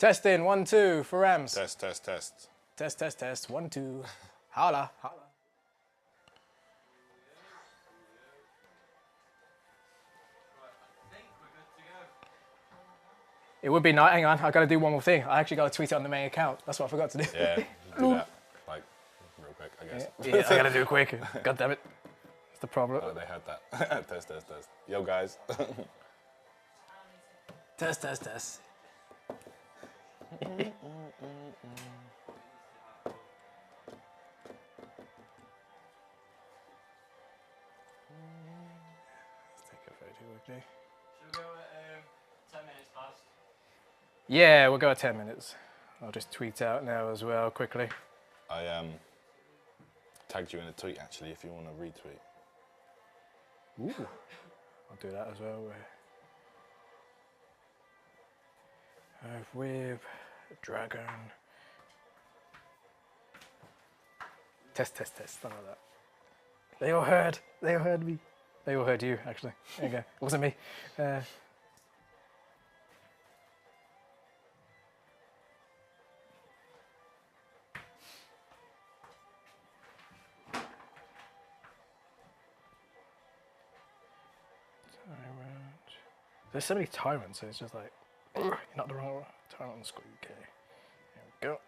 Testing, 1, 2 for Rams. Test, test, test. Test, test, test, 1, 2. Holla, holla. It would be nice. Hang on, I gotta do one more thing. I actually gotta tweet it on the main account. That's what I forgot to do. Yeah, do that. Like, real quick, I guess. Yeah, I gotta do it quick. God damn it. That's the problem. Oh, they had that. Test, test, test. Yo, guys. Test, test, test. Let's take a photo quickly. Should we go at 10 minutes past? Yeah, we'll go at 10 minutes. I'll just tweet out now as well, quickly. I tagged you in a tweet, actually, if you want to retweet. Ooh, I'll do that as well. With Dragon. Test, test, test, something like that. They all heard me. They all heard you, actually. There you go, it wasn't me. Tyrant. There's so many tyrants, so it's just like, you're not the wrong Tyrant on the screen. Okay, here we go.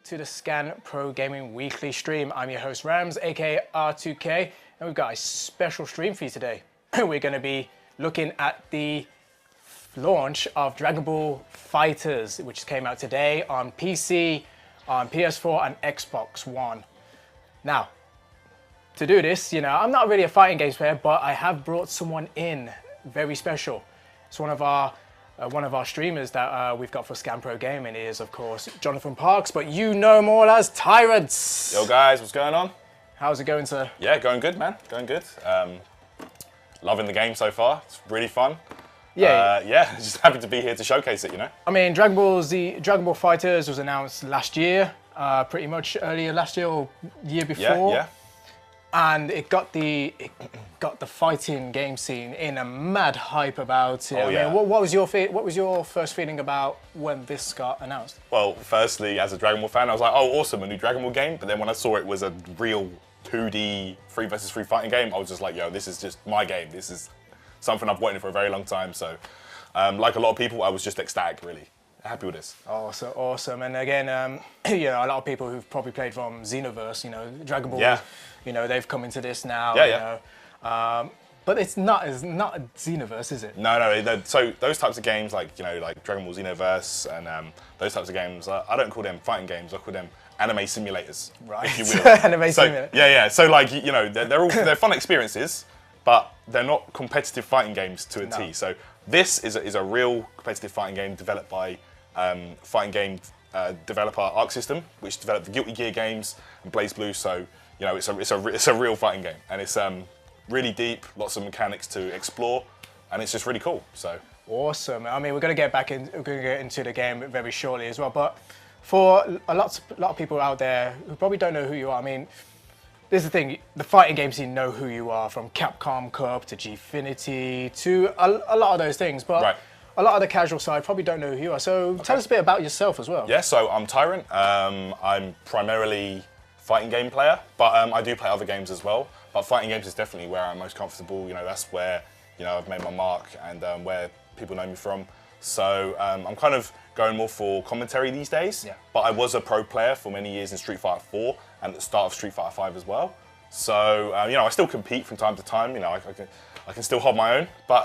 To the Scan Pro Gaming Weekly Stream. I'm your host Rams, aka R2K, and we've got a special stream for you today. We're going to be looking at the launch of Dragonball FighterZ, which came out today on PC, on PS4 and Xbox One. Now, to do this, you know, I'm not really a fighting games player, but I have brought someone in very special. It's one of our streamers that we've got for Scan Pro Gaming is, of course, Jonathan Parks, but you know him all as Tyrant. Yo, guys, what's going on? How's it going, sir? Yeah, going good, man. Going good. Loving the game so far. It's really fun. Yeah. Yeah, just happy to be here to showcase it, you know? I mean, Dragonball FighterZ was announced last year, pretty much earlier last year or year before. Yeah. And it got the fighting game scene in a mad hype about it. Oh, yeah. I mean, what was your first feeling about when this got announced? Well, firstly, as a Dragon Ball fan, I was like, oh, awesome, a new Dragon Ball game. But then when I saw it was a real 2D 3 versus 3 fighting game, I was just like, yo, this is just my game. This is something I've wanted for a very long time. So, like a lot of people, I was just ecstatic, really. Happy with this. Oh, so awesome. And again, you know, a lot of people who've probably played from Xenoverse, you know, Dragon Ball, Yeah. you know, they've come into this now. Yeah, you yeah. know. But it's not a Xenoverse, is it? No. So those types of games, like, you know, like Dragon Ball Xenoverse and those types of games, I don't call them fighting games. I call them anime simulators, Right. if you will. Anime simulator. Yeah. So like, you know, they're fun experiences, but they're not competitive fighting games to a T. No. So this is a real competitive fighting game developed by fighting game developer Arc System, which developed the Guilty Gear games and Blaze Blue. So you know, it's a real fighting game, and it's really deep, lots of mechanics to explore, and it's just really cool. So awesome. I mean, we're going to get into the game very shortly as well. But for a lot of people out there who probably don't know who you are, I mean, this is the thing: the fighting game scene know who you are, from Capcom Cup to Gfinity to a lot of those things. But right. a lot of the casual side probably don't know who you are. So tell us a bit about yourself as well. Yeah, so I'm Tyrant. I'm primarily fighting game player, but I do play other games as well. But fighting games is definitely where I'm most comfortable. You know, that's where I've made my mark and where people know me from. So I'm kind of going more for commentary these days. Yeah. But I was a pro player for many years in Street Fighter 4 and at the start of Street Fighter 5 as well. So I still compete from time to time. I can still hold my own, but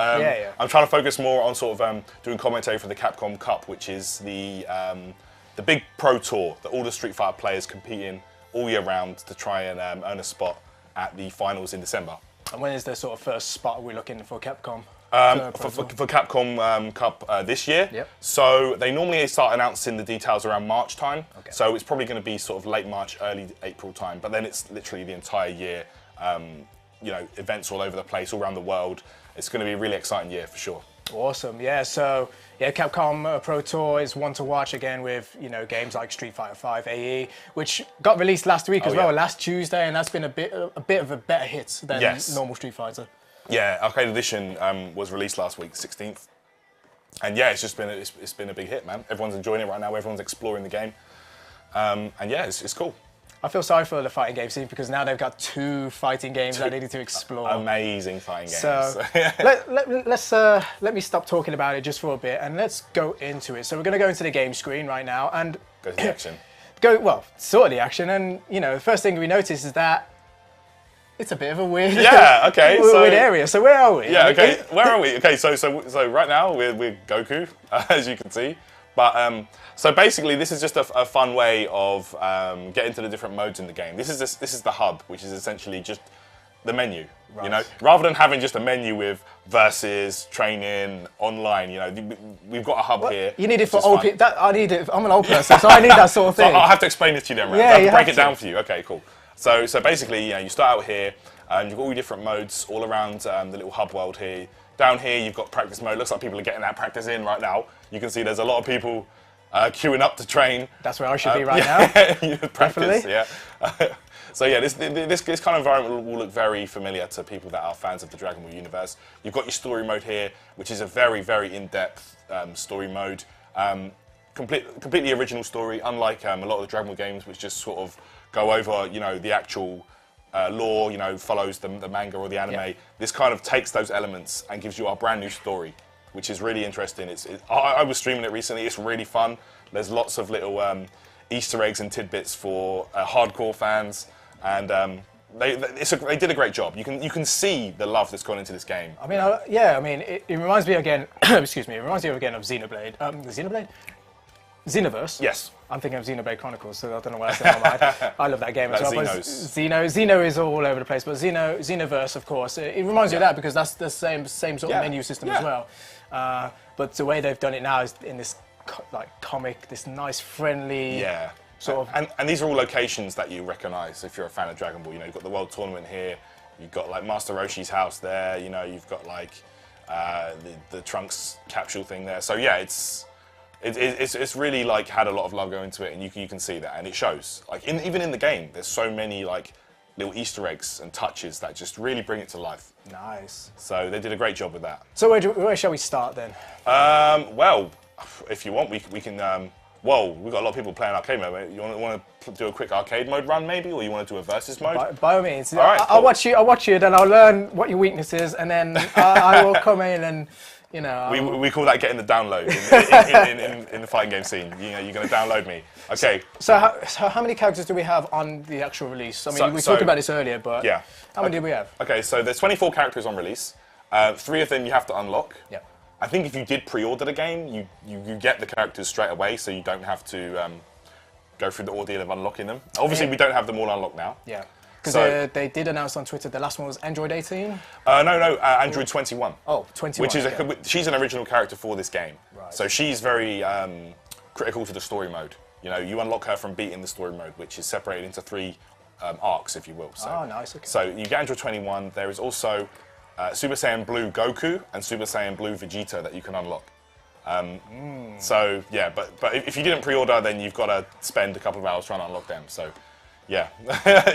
I'm trying to focus more on sort of doing commentary for the Capcom Cup, which is the big pro tour that all the Street Fighter players compete in all year round to try and earn a spot at the finals in December. And when is the sort of first spot we're looking for Capcom? For Capcom Cup this year. Yep. So they normally start announcing the details around March time. Okay. So it's probably going to be sort of late March, early April time. But then it's literally the entire year. Events all over the place, all around the world. It's going to be a really exciting year for sure. Awesome, yeah. So Capcom Pro Tour is one to watch again with games like Street Fighter 5 AE, which got released last week as well, last Tuesday, and that's been a bit of a better hit than normal Street Fighter. Yeah, Arcade Edition was released last week, 16th, and yeah, it's been a big hit, man. Everyone's enjoying it right now. Everyone's exploring the game, and yeah, it's cool. I feel sorry for the fighting game scene because now they've got 2 fighting games that they need to explore. Amazing fighting games. So let me stop talking about it just for a bit and let's go into it. So we're going to go into the game screen right now and go to the action. Sort of the action, and the first thing we notice is that it's a bit of a weird, weird area. So where are we? Yeah, okay. Where are we? Okay, so right now we're Goku, as you can see. But so basically, this is just a fun way of getting to the different modes in the game. This is the hub, which is essentially just the menu. Right. Rather than having just a menu with versus, training, online. We've got a hub here. You need it for old people. I need it. I'm an old person, so I need that sort of thing. So I'll have to explain this to you then, right? Yeah, I have to break have it down for you. Okay, cool. So basically, you start out here, and you've got all your different modes all around the little hub world here. Down here, you've got practice mode. Looks like people are getting that practice in right now. You can see there's a lot of people queuing up to train. That's where I should be right now. Practice, yeah. So yeah, this kind of environment will look very familiar to people that are fans of the Dragon Ball universe. You've got your story mode here, which is a very, very in-depth story mode. Completely original story, unlike a lot of the Dragon Ball games, which just sort of go over, the actual lore, follows the manga or the anime. Yeah. This kind of takes those elements and gives you a brand new story, which is really interesting. I was streaming it recently. It's really fun. There's lots of little Easter eggs and tidbits for hardcore fans, and they did a great job. You can see the love that's gone into this game. I mean, it reminds me again. Excuse me. It reminds me again of Xenoblade. Xenoblade. Xenoverse? Yes. I'm thinking of Xenoblade Chronicles, so I don't know why I said that. I love that game as well. Xeno is all over the place, but Xenoverse, of course, it reminds me of that because that's the same sort of menu system as well. But the way they've done it now is in this comic, this nice, friendly sort of. And these are all locations that you recognise if you're a fan of Dragon Ball. You've got the World Tournament here. You've got Master Roshi's house there. You've got the Trunks capsule thing there. So yeah, it's really had a lot of love going into it, and you can see that, and it shows. Even in the game, there's so many little Easter eggs and touches that just really bring it to life. Nice. So they did a great job with that. So where shall we start then? Well, if you want, we can. We've got a lot of people playing arcade mode. You want to do a quick arcade mode run, maybe, or you want to do a versus mode? By all means. All right, I'll watch you, then I'll learn what your weakness is, and then I will come in and. We call that getting the download in the fighting game scene. You're going to download me. Okay. So how many characters do we have on the actual release? I mean, we talked about this earlier, but how many do we have? Okay, so there's 24 characters on release. 3 of them you have to unlock. Yeah. I think if you did pre-order the game, you get the characters straight away, so you don't have to go through the ordeal of unlocking them. Obviously, we don't have them all unlocked now. Yeah. Because they did announce on Twitter the last one was Android 18? No, Android 21. Oh, 21. Which is she's an original character for this game. Right. So she's very critical to the story mode. You unlock her from beating the story mode, which is separated into 3 arcs, if you will. So, nice. Okay. So you get Android 21. There is also Super Saiyan Blue Goku and Super Saiyan Blue Vegeta that you can unlock. So yeah, but if you didn't pre-order, then you've got to spend a couple of hours trying to unlock them. So Yeah.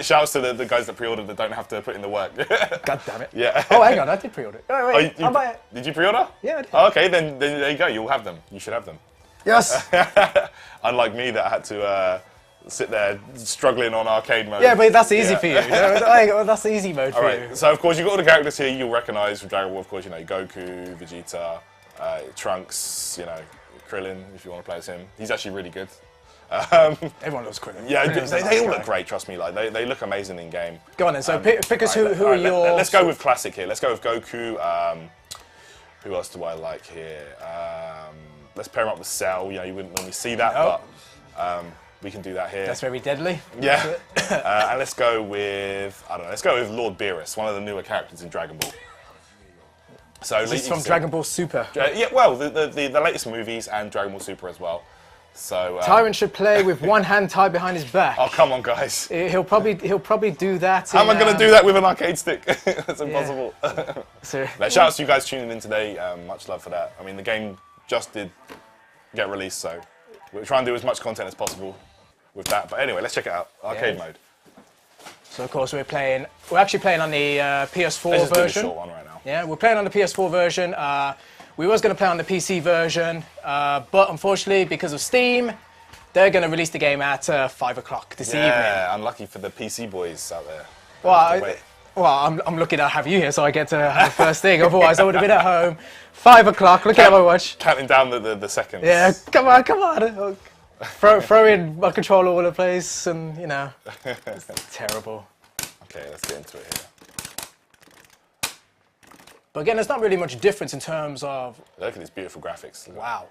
Shouts to the guys that pre-ordered that don't have to put in the work. God damn it. Yeah. Oh, hang on, I did pre-order. Oh, wait, I'll buy it. Did you pre-order? Yeah, I did. Oh, okay, then there you go. You'll have them. You should have them. Yes. Unlike me that had to sit there struggling on arcade mode. Yeah, but that's easy for you. That's the easy mode for you. Right. So of course you've got all the characters here you'll recognise from Dragon Ball. Of course, you know Goku, Vegeta, Trunks. You know Krillin if you want to play as him. He's actually really good. Everyone loves Krillin. Yeah, Krillin's a they nice all guy. look great. Trust me, like they look amazing in game. Go on then. So pick us who are your. Let's go with classic here. Let's go with Goku. Who else do I like here? Let's pair him up with Cell. You know, you wouldn't normally see that, but we can do that here. That's very deadly. Yeah. And let's go with let's go with Lord Beerus, one of the newer characters in Dragon Ball. So This is from Dragon Ball Super. Yeah, well, the latest movies and Dragon Ball Super as well. So Tyrant should play with one hand tied behind his back. oh come on, guys! He'll probably do that. How am I going to do that with an arcade stick? That's impossible. So, Shout out to you guys tuning in today. Much love for that. I mean, the game just did get released, so we'll try and do as much content as possible with that. But anyway, let's check it out. Arcade mode. so of course we're actually playing on the PS4 Let's just do the version. short one right now. Yeah, we're playing on the PS4 version. We was going to play on the PC version, but unfortunately, because of Steam, they're going to release the game at 5 o'clock this evening. Yeah, unlucky for the PC boys out there. Well, I'm lucky to have you here, so I get to have the first thing. Otherwise, I would have been at home. 5 o'clock, looking at my watch. Counting down the seconds. Yeah, come on. Throw in my controller all over the place, and, you know, it's terrible. Okay, let's get into it here. But again, there's not really much difference in terms of... Look at these beautiful graphics. Wow.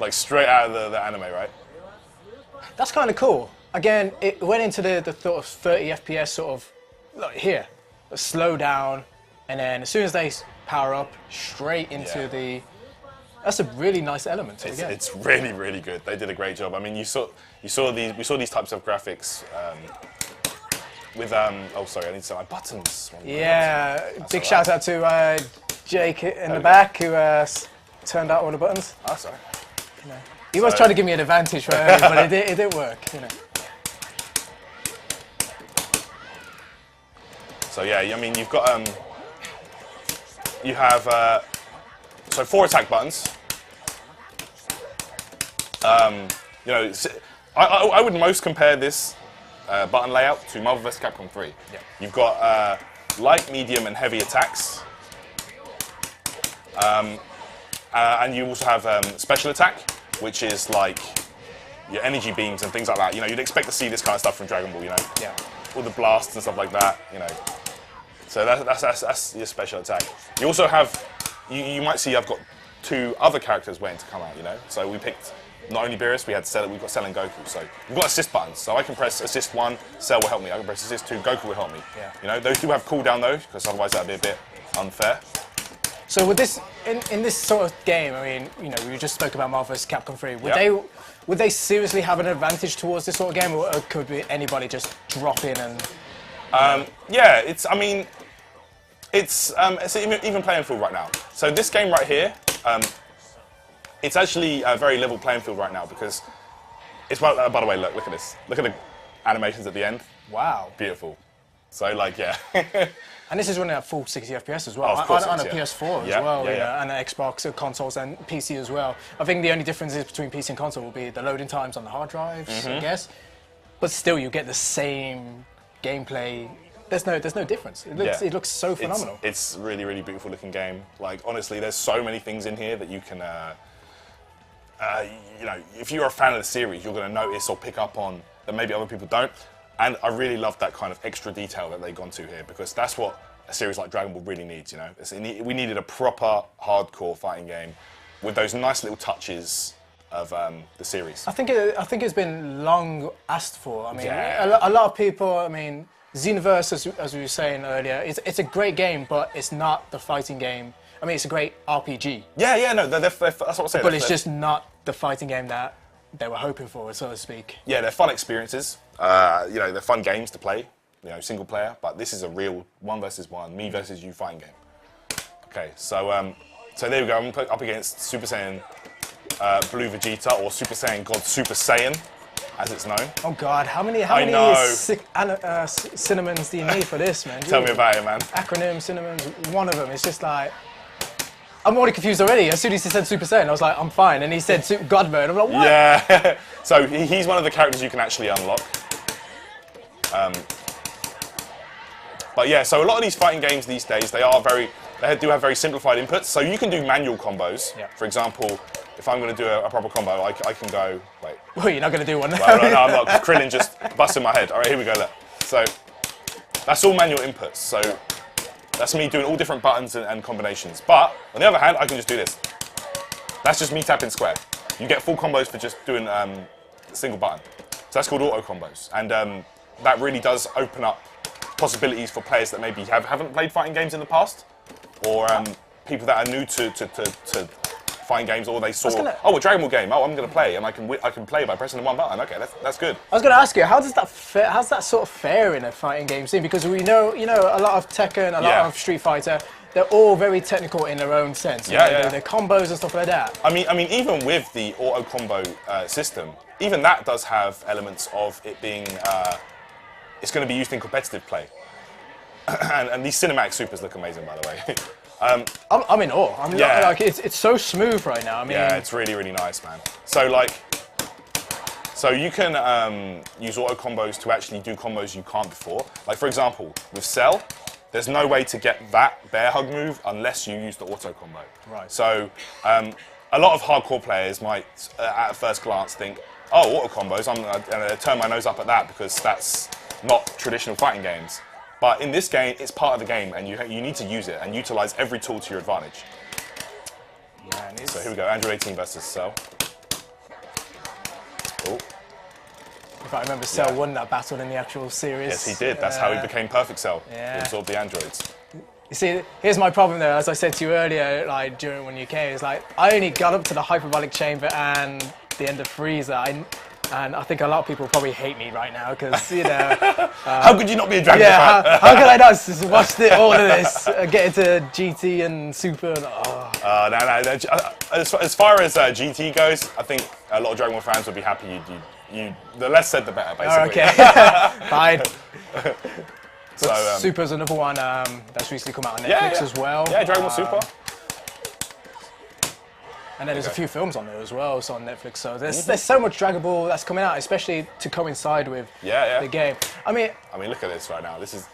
Like straight out of the anime, right? That's kind of cool. Again, it went into the sort of 30 FPS sort of, like here, a slow down, and then as soon as they power up, straight into the... That's a really nice element to the game. It's really, really good. They did a great job. I mean, we saw these types of graphics with oh sorry, I need to set my buttons. Yeah, big shout out to Jake in the back who turned out all the buttons. Oh, sorry. He was trying to give me an advantage, right? But it didn't work, you know. So yeah, I mean, you've got you have so 4 attack buttons. You know, I would most compare this button layout to Marvel vs. Capcom 3. Yeah. You've got light, medium, and heavy attacks. And you also have special attack, which is like your energy beams and things like that. You know, you'd expect to see this kind of stuff from Dragon Ball, you know? Yeah. All the blasts and stuff like that, you know. So that's your special attack. You also have, you might see I've got 2 other characters waiting to come out, you know? So we picked not only Beerus, we've got Cell and Goku. So we've got assist buttons. So I can press assist 1, Cell will help me. I can press assist 2, Goku will help me. Yeah. You know, those do have cooldown though, because otherwise that'd be a bit unfair. So with this, in this sort of game, I mean, you know, we just spoke about Marvel vs. Capcom 3. Would they seriously have an advantage towards this sort of game, or could anybody just drop in and? Yeah, it's even playing field right now. So this game right here, it's actually a very level playing field right now because it's by the way, look at this. Look at the animations at the end. Wow. Beautiful. So like, yeah. And this is running at full 60 FPS as well, Oh, of course on a it is, PS4 yeah. as well, Yeah, you know, yeah. and an Xbox, consoles, and PC as well. I think the only differences between PC and console will be the loading times on the hard drives, I guess. But still, you get the same gameplay. There's no difference. It looks so phenomenal. It's really, really beautiful looking game. Like honestly, there's so many things in here that you can, you know, if you're a fan of the series, you're going to notice or pick up on that maybe other people don't. And I really love that kind of extra detail that they've gone to here because that's what a series like Dragon Ball really needs, you know. We needed a proper, hardcore fighting game with those nice little touches of the series. I think it's been long asked for. I mean, Yeah. a lot of people, I mean, Xenoverse, as we were saying earlier, it's a great game, but it's not the fighting game. I mean, it's a great RPG. Yeah, no, that's what I'm saying. But it's just not the fighting game that they were hoping for, so to speak. Yeah, they're fun experiences. You know, they're fun games to play. You know, single player. But this is a real 1 versus 1, me versus you fighting game. Okay, so so there we go. I'm up against Super Saiyan Blue Vegeta or Super Saiyan God Super Saiyan. as it's known. Oh God, how many know. cinnamons do you need for this, man? Tell me about it, man. Acronym cinnamons, one of them. It's just like, I'm already confused already. As soon as he said Super Saiyan, I was like, I'm fine. And he said God Mode. I'm like, what? Yeah. So he's one of the characters you can actually unlock. But yeah, so a lot of these fighting games these days, they do have very simplified inputs. So you can do manual combos. Yeah. For example, if I'm going to do a proper combo, I can go, wait. Well, you're not going to do one now. Well, no, I'm not. Krillin just busting my head. All right, here we go, look. So that's all manual inputs. So that's me doing all different buttons and combinations. But on the other hand, I can just do this. That's just me tapping square. You get full combos for just doing a single button. So that's called auto combos. And that really does open up possibilities for players that maybe haven't played fighting games in the past, or people that are new to fighting games, or they saw, oh, a Dragon Ball game, oh, I'm going to play, and I can play by pressing the one button. Okay, that's good. I was going to ask you, how's that sort of fare in a fighting game scene? Because we know, a lot of Tekken, a lot of Street Fighter, they're all very technical in their own sense. Their combos and stuff like that. I mean, even with the auto combo system, even that does have elements of it being. It's going to be used in competitive play, and these cinematic supers look amazing, by the way. I'm in awe. Like, it's so smooth right now. I mean, yeah, it's really, really nice, man. So you can use auto combos to actually do combos you can't before. Like for example, with Cell, there's no way to get that bear hug move unless you use the auto combo. Right. So a lot of hardcore players might, at first glance, think, oh, auto combos, I'm gonna turn my nose up at that because that's not traditional fighting games. But in this game, it's part of the game, and you need to use it and utilize every tool to your advantage. Man, so here we go, Android 18 versus Cell. Oh. If I remember, Cell won that battle in the actual series. Yes, he did. That's how he became Perfect Cell. Yeah. He absorbed the androids. You see, here's my problem though, as I said to you earlier, like during when you came, is like, I only got up to the hyperbolic chamber and the end of Frieza. And I think a lot of people probably hate me right now because, how could you not be a Dragon Ball fan? How could I not just watch all of this, get into GT and Super and No. As far as GT goes, I think a lot of Dragon Ball fans would be happy the less said, the better, basically. Oh, okay. Fine. So, Super's another one that's recently come out on Netflix as well. Yeah, Dragon Ball Super. And then there's a few films on there as well, so on Netflix. So there's so much Dragon Ball that's coming out, especially to coincide with the game. I mean, look at this right now. This is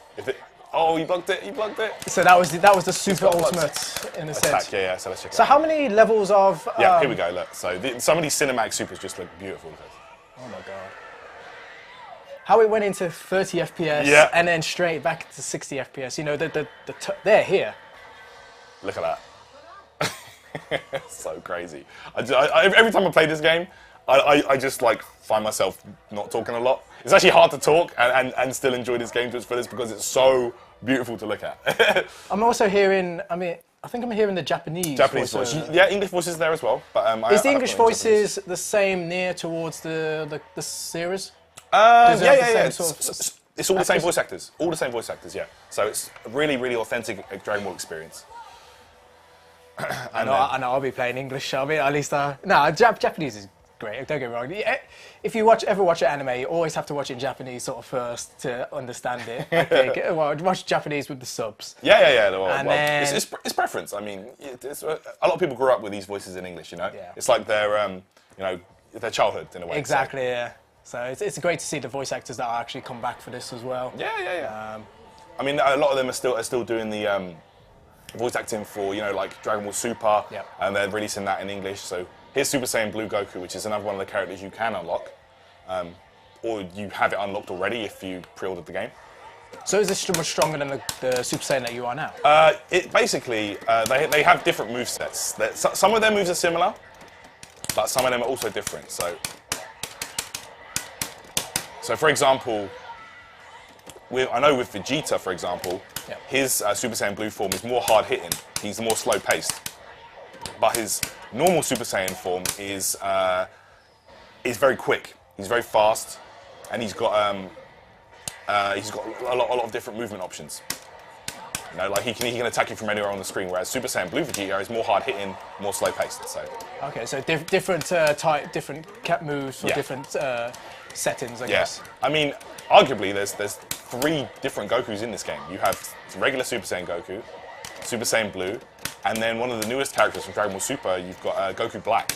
oh, you blocked it. You blocked it. So that was the Super Ultimate in a sense. Yeah. So let's check it out. So how many levels of? Yeah, here we go. Look. So some of these cinematic supers just look beautiful. Oh my god. How it went into 30 FPS and then straight back to 60 FPS. They're here. Look at that. So crazy. Every time I play this game, I just like find myself not talking a lot. It's actually hard to talk and still enjoy this game to its fullest because it's so beautiful to look at. I'm also hearing, I think I'm hearing the Japanese voice. Yeah, English voices there as well. But is the English voices the same near towards the series? Yeah. It's all the same voice actors. All the same voice actors, yeah. So it's a really, really authentic Dragon Ball experience. I know I'll be playing English, at least Japanese is great, don't get me wrong. If you ever watch an anime, you always have to watch it in Japanese sort of first to understand it. Okay, watch Japanese with the subs. Yeah. It's preference. I mean, a lot of people grew up with these voices in English, Yeah. It's like their, their childhood in a way. Exactly, yeah. So it's great to see the voice actors that actually come back for this as well. Yeah. A lot of them are still doing the voice acting for, like Dragon Ball Super, and they're releasing that in English. So here's Super Saiyan Blue Goku, which is another one of the characters you can unlock, or you have it unlocked already if you pre-ordered the game. So is this much stronger than the Super Saiyan that you are now? Basically, they have different movesets. Some of their moves are similar, but some of them are also different. So for example, I know with Vegeta, for example, his Super Saiyan Blue form is more hard-hitting. He's more slow-paced. But his normal Super Saiyan form is very quick. He's very fast, and he's got a lot of different movement options. You know, like he can attack you from anywhere on the screen, whereas Super Saiyan Blue Vegeta is more hard hitting, more slow paced. So Okay, so different type, different cap moves for Yeah. different settings, I yeah, guess. I mean, arguably there's 3 different Gokus in this game. You have regular Super Saiyan Goku, Super Saiyan Blue, and then one of the newest characters from Dragon Ball Super. You've got Goku Black,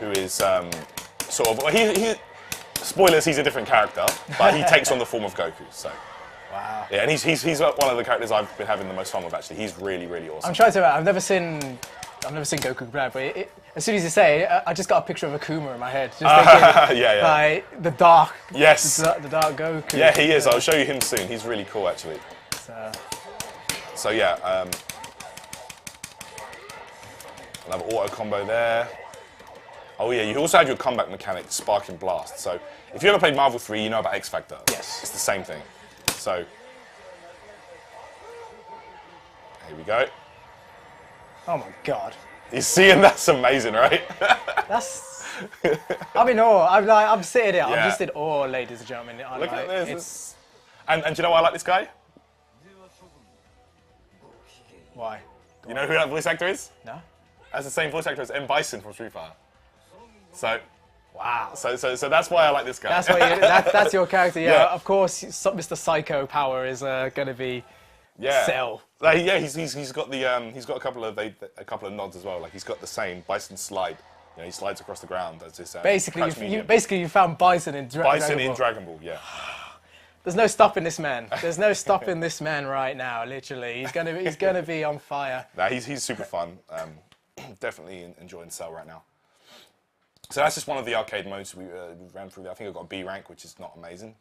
who is sort of he spoilers. He's a different character, but he takes on the form of Goku. So. Wow. Yeah, and he's one of the characters I've been having the most fun with. Actually, he's really awesome. I'm trying to. I've never seen Goku Black, but as soon as you say it, I just got a picture of Akuma in my head. Just thinking, yeah. like the dark. Yes. The dark Goku. Yeah, he is. I'll show you him soon. He's really cool, actually. So yeah, another auto combo there. Oh yeah, you also have your comeback mechanic, Sparking Blast. So if you ever played Marvel 3, you know about X Factor. Yes. It's the same thing. So here we go. Oh my God. You see, and that's amazing, right? That's. I'm in awe. I'm sitting here. Yeah. I'm just in awe, ladies and gentlemen. Look at this. And do you know why I like this guy? Why? You know who that voice actor is? No. That's the same voice actor as M. Bison from Street Fighter. So, Wow. so that's why I like this guy. That's what that's your character. Yeah. Yeah. Of course, Mr. Psycho Power is going to be Cell. Like, yeah, he's got the he's got a couple of nods as well. Like he's got the same Bison slide. You know, he slides across the ground as this. Basically, you found Bison in Bison Dragon in Ball. Dragon Ball. Yeah. There's no stopping this man. There's no stopping this man right now. Literally, he's gonna be on fire. Nah, he's super fun. Definitely enjoying Cell right now. So that's just one of the arcade modes we ran through. I think I've got a B rank, which is not amazing.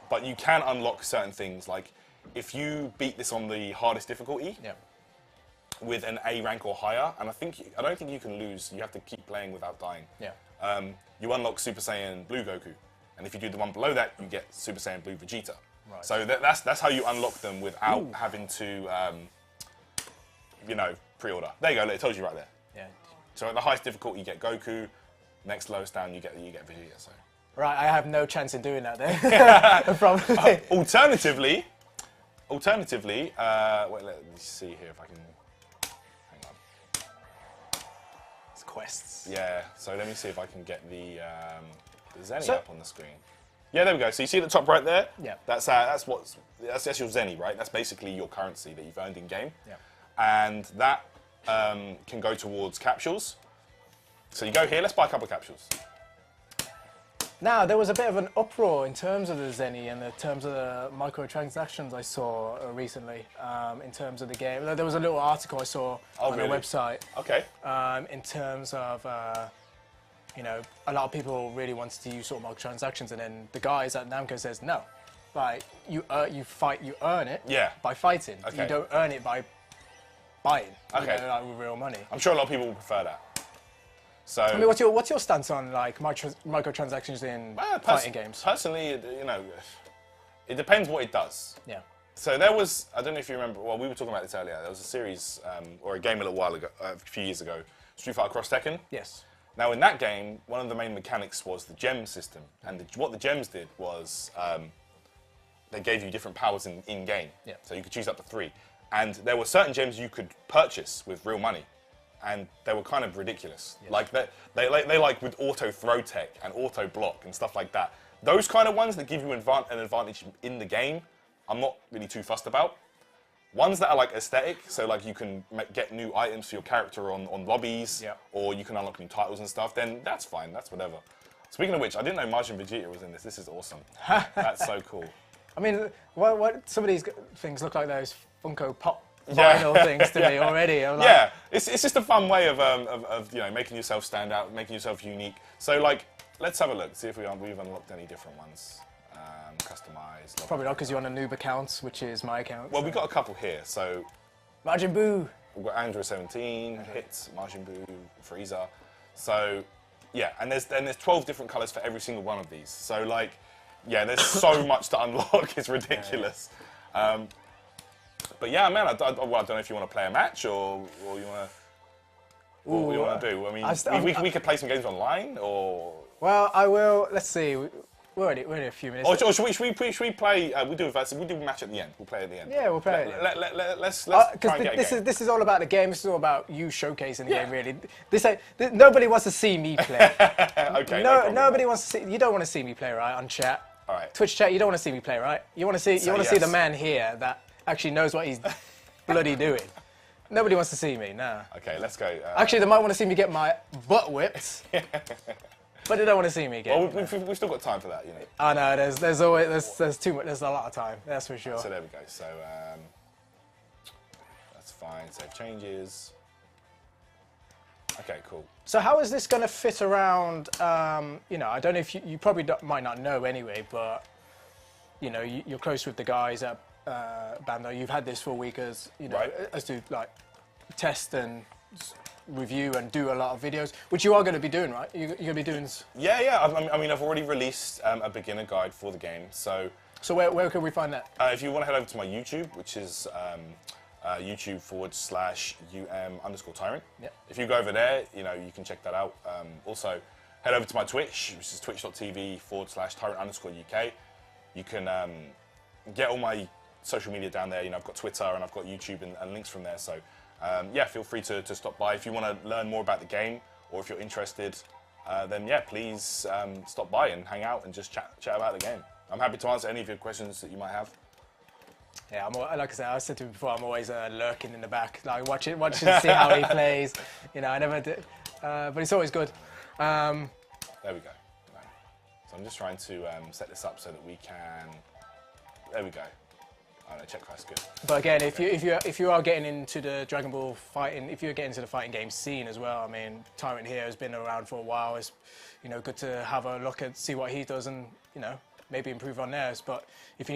But you can unlock certain things, like if you beat this on the hardest difficulty with an A rank or higher, and I don't think you can lose. You have to keep playing without dying. Yeah. You unlock Super Saiyan Blue Goku, and if you do the one below that, you get Super Saiyan Blue Vegeta. Right. So that's how you unlock them without having to, pre-order. There you go. It tells you right there. Yeah. So at the highest difficulty, you get Goku. Next lowest down, you get Vegeta. So. Right, I have no chance in doing that then. Probably. Alternatively, wait, let me see here if I can. Hang on. It's quests. Yeah. So let me see if I can get the Zenny up on the screen. Yeah, there we go. So you see at the top right there? Yeah. That's your Zenny, right? That's basically your currency that you've earned in game. Yeah. And that can go towards capsules. So you go here. Let's buy a couple of capsules. Now, there was a bit of an uproar in terms of the Zenny and in terms of the microtransactions I saw recently in terms of the game. There was a little article I saw on the website. Okay. In terms of, a lot of people really wanted to use sort of microtransactions, and then the guys at Namco says no. Like, you earn it by fighting. Okay. You don't earn it by buying, Okay. like with real money. I'm sure a lot of people will prefer that. So, I mean, what's your stance on like microtransactions in fighting games? Personally, it depends what it does. Yeah. So there was, I don't know if you remember, well, we were talking about this earlier. There was a series or a game a little while ago, a few years ago, Street Fighter Cross Tekken. Yes. Now in that game, one of the main mechanics was the gem system, and what the gems did was they gave you different powers in game. Yeah. So you could choose up to 3, and there were certain gems you could purchase with real money. And they were kind of ridiculous. Yeah. Like they like with auto throw tech and auto block and stuff like that. Those kind of ones that give you an advantage in the game, I'm not really too fussed about. Ones that are like aesthetic, so like you can get new items for your character on lobbies, or you can unlock new titles and stuff, then that's fine, that's whatever. Speaking of which, I didn't know Majin Vegeta was in this. This is awesome. That's so cool. I mean, what some of these things look like those Funko Pop vinyl things to me already. I'm like, it's just a fun way of making yourself stand out, making yourself unique. So like, let's have a look, see if we've unlocked any different ones. Customize. Probably not because you're on a noob account, which is my account. Well, we've got a couple here. So Majin Buu. We've got Android 17, Hits, Majin Buu, Frieza. So yeah, and there's 12 different colors for every single one of these. So like, yeah, there's so much to unlock. It's ridiculous. But yeah, man, I don't know if you want to play a match or you want to. What do you want to do? I mean, we could play some games online, or. Well, I will. Let's see. we're already a few minutes. Or should we play? We'll do a match at the end. We'll play at the end. Yeah, we'll play at the end. Let's try and get a game. This is all about the game. This is all about you showcasing the game, really. Nobody wants to see me play. Okay. Nobody wants to see. You don't want to see me play, right? On chat. All right. Twitch chat. You don't want to see me play, right? You want to see. You want to see the man here that actually knows what he's bloody doing. Nobody wants to see me. Nah. Okay, let's go. Actually, they might want to see me get my butt whipped. But they don't want to see me again. Well, we've still got time for that, you know. I know. There's always too much. There's a lot of time. That's for sure. So there we go. So that's fine. Save changes. Okay, cool. So how is this going to fit around? You know, I don't know if you probably might not know anyway, but you know, you're close with the guys at Bando. You've had this for a week as you know, as to like test and review and do a lot of videos, which you are going to be doing, right? You're going to be doing. Yeah. I mean, I've already released a beginner guide for the game. So where can we find that? If you want to head over to my YouTube, which is YouTube.com/UM_Tyrant. Yeah. If you go over there, you know, you can check that out. Also, head over to my Twitch, which is twitch.tv/Tyrant_UK. You can get all my social media down there. You know, I've got Twitter and I've got YouTube and links from there. So yeah, feel free to stop by. If you want to learn more about the game or if you're interested, then yeah, please stop by and hang out and just chat about the game. I'm happy to answer any of your questions that you might have. Yeah, like I said to you before, I'm always lurking in the back, like watching to see how he plays. You know, I never did, but it's always good. There we go. So I'm just trying to set this up so that we can. There we go. Oh no, check class good. But again, if you are getting into the Dragon Ball fighting, if you're getting into the fighting game scene as well, I mean, Tyrant here has been around for a while. It's, you know, good to have a look at, see what he does, and you know, maybe improve on theirs. But if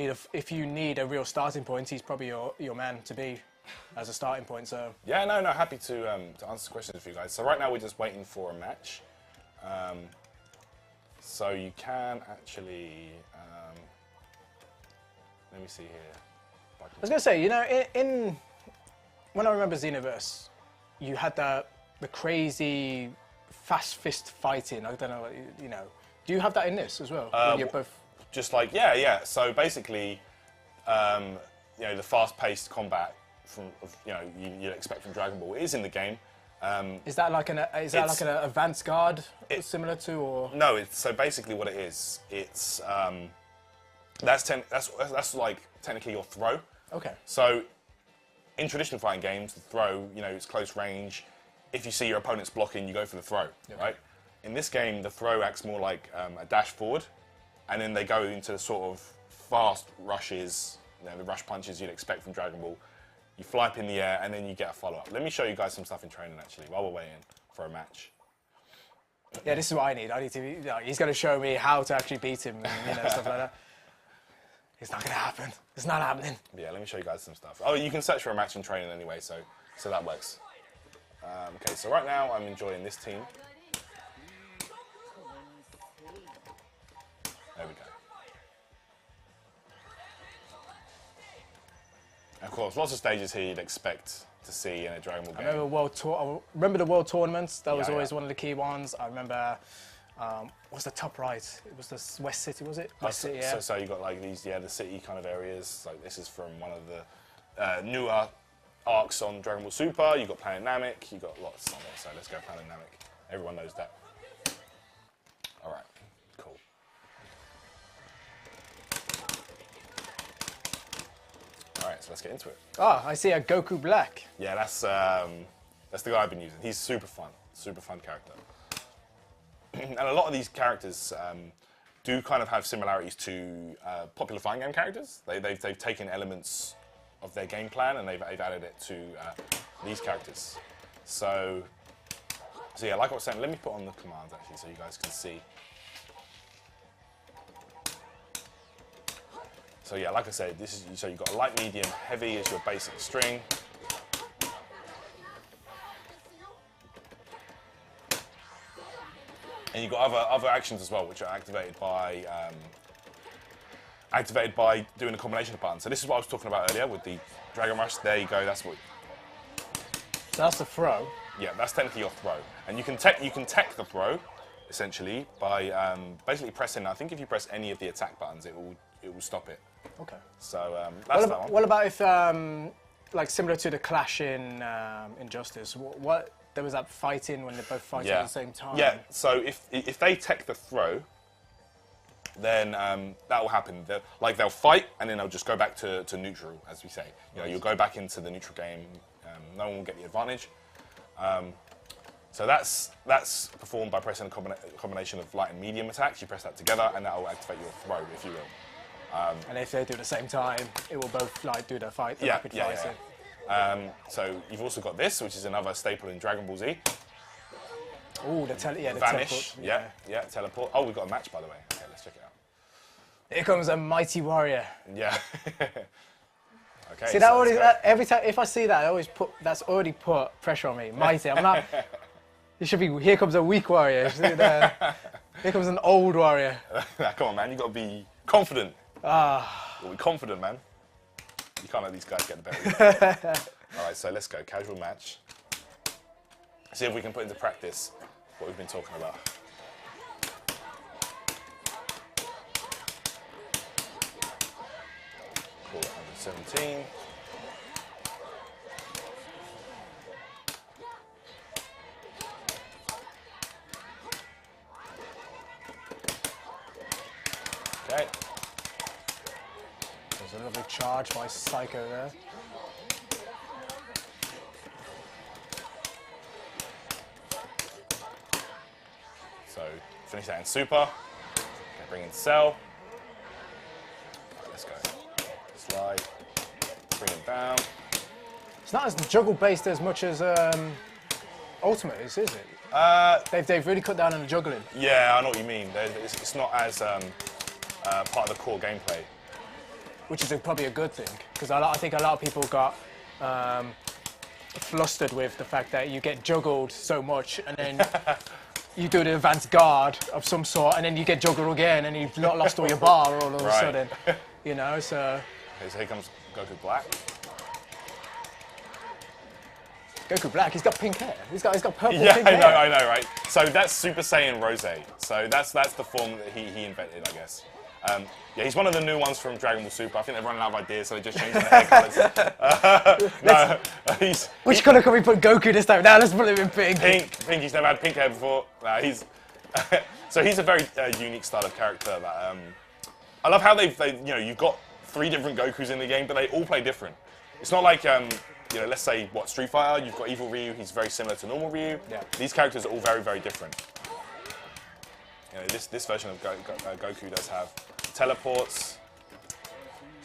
you need a real starting point, he's probably your man to be as a starting point. So yeah, no, happy to answer questions for you guys. So right now we're just waiting for a match. So you can actually let me see here. I was going to say, you know, when I remember Xenoverse, you had the crazy fast fist fighting. I don't know, you know. Do you have that in this as well? When you're both... Just like, yeah. So basically, you know, the fast-paced combat you'd expect from Dragon Ball is in the game. Is that like an advanced guard similar to, or? No, so basically what it is, it's that's like technically your throw. Okay. So in traditional fighting games, the throw, you know, it's close range. If you see your opponent's blocking, you go for the throw, right? In this game, the throw acts more like a dash forward, and then they go into the sort of fast rushes, you know, the rush punches you'd expect from Dragon Ball. You fly up in the air, and then you get a follow-up. Let me show you guys some stuff in training, actually, while we're waiting for a match. Yeah, this is what I need. I need to. You know, he's going to show me how to actually beat him, and you know, stuff like that. It's not going to happen. It's not happening. Yeah, let me show you guys some stuff. Oh, you can search for a match in training anyway, so that works. Okay, so right now I'm enjoying this team. There we go. And of course, lots of stages here you'd expect to see in a Dragon Ball game. I remember the World Tournaments. That was always one of the key ones. I remember, what's the top right? It was the West City, was it? West City, yeah. So you got like these, the city kind of areas. Like this is from one of the newer arcs on Dragon Ball Super. You got Planet Namek. You got lots on there. So let's go Planet Namek. Everyone knows that. All right, cool. All right, so let's get into it. Oh, I see a Goku Black. Yeah, that's the guy I've been using. He's super fun character. And a lot of these characters do kind of have similarities to popular fighting game characters. They've taken elements of their game plan and they've added it to these characters. So yeah, like I was saying, let me put on the commands actually so you guys can see. So yeah, like I said, so you've got a light, medium, heavy as your basic string. And you've got other actions as well, which are activated by doing a combination of buttons. So this is what I was talking about earlier with the Dragon Rush. There you go. That's what. So that's the throw. Yeah, that's technically your throw, and you can tech the throw, essentially, by basically pressing. I think if you press any of the attack buttons, it will stop it. Okay. So that's that one. What about if, like similar to the clash in Injustice, what there was that fighting when they're both fighting at the same time? Yeah. So if they tech the throw, then that will happen. They'll fight and then they'll just go back to neutral, as we say. You know, you'll go back into the neutral game. No one will get the advantage. So that's performed by pressing a combination of light and medium attacks. You press that together, and that will activate your throw, if you will. And if they do it at the same time, it will both like do the fight, the rapid fighting. So you've also got this, which is another staple in Dragon Ball Z. Oh, the Vanish. teleport. Yeah, teleport. Oh, we've got a match, by the way. Okay, let's check it out. Here comes a mighty warrior. Yeah. Okay. See that already? Every time if I see that, I always that's already put pressure on me. Mighty. I'm not. It should be. Here comes a weak warrior. See there? Here comes an old warrior. Come on, man. You got to be confident. You got to be confident, man. You can't let these guys get the better of you. All right, so let's go. Casual match. See if we can put into practice what we've been talking about. Cool, 117. Okay. There's a lovely charge by Psycho there. So finish that in super. Okay, bring in Cell. Right, let's go. Slide. Bring him down. It's not as juggle based as much as Ultimate is it? They've really cut down on the juggling. Yeah, I know what you mean. It's not as part of the core gameplay. Which is probably a good thing, because I think a lot of people got flustered with the fact that you get juggled so much, and then you do the advanced guard of some sort, and then you get juggled again, and you've not lost all your bar all of a sudden, you know. So. Okay, so here comes Goku Black. Goku Black, he's got pink hair. He's got purple pink hair. Yeah, I know, right? So that's Super Saiyan Rose. So that's the form that he invented, I guess. Yeah, he's one of the new ones from Dragon Ball Super. I think they've run out of ideas, so they're just changing the hair colours. Which colour can we put Goku this time? Now let's put him in pink. Pink. He's never had pink hair before. So he's a very unique style of character. That I love how you've got 3 different Gokus in the game, but they all play different. It's not like let's say Street Fighter. You've got Evil Ryu. He's very similar to normal Ryu. Yeah. These characters are all very, very different. You know, this version of Goku does have teleports.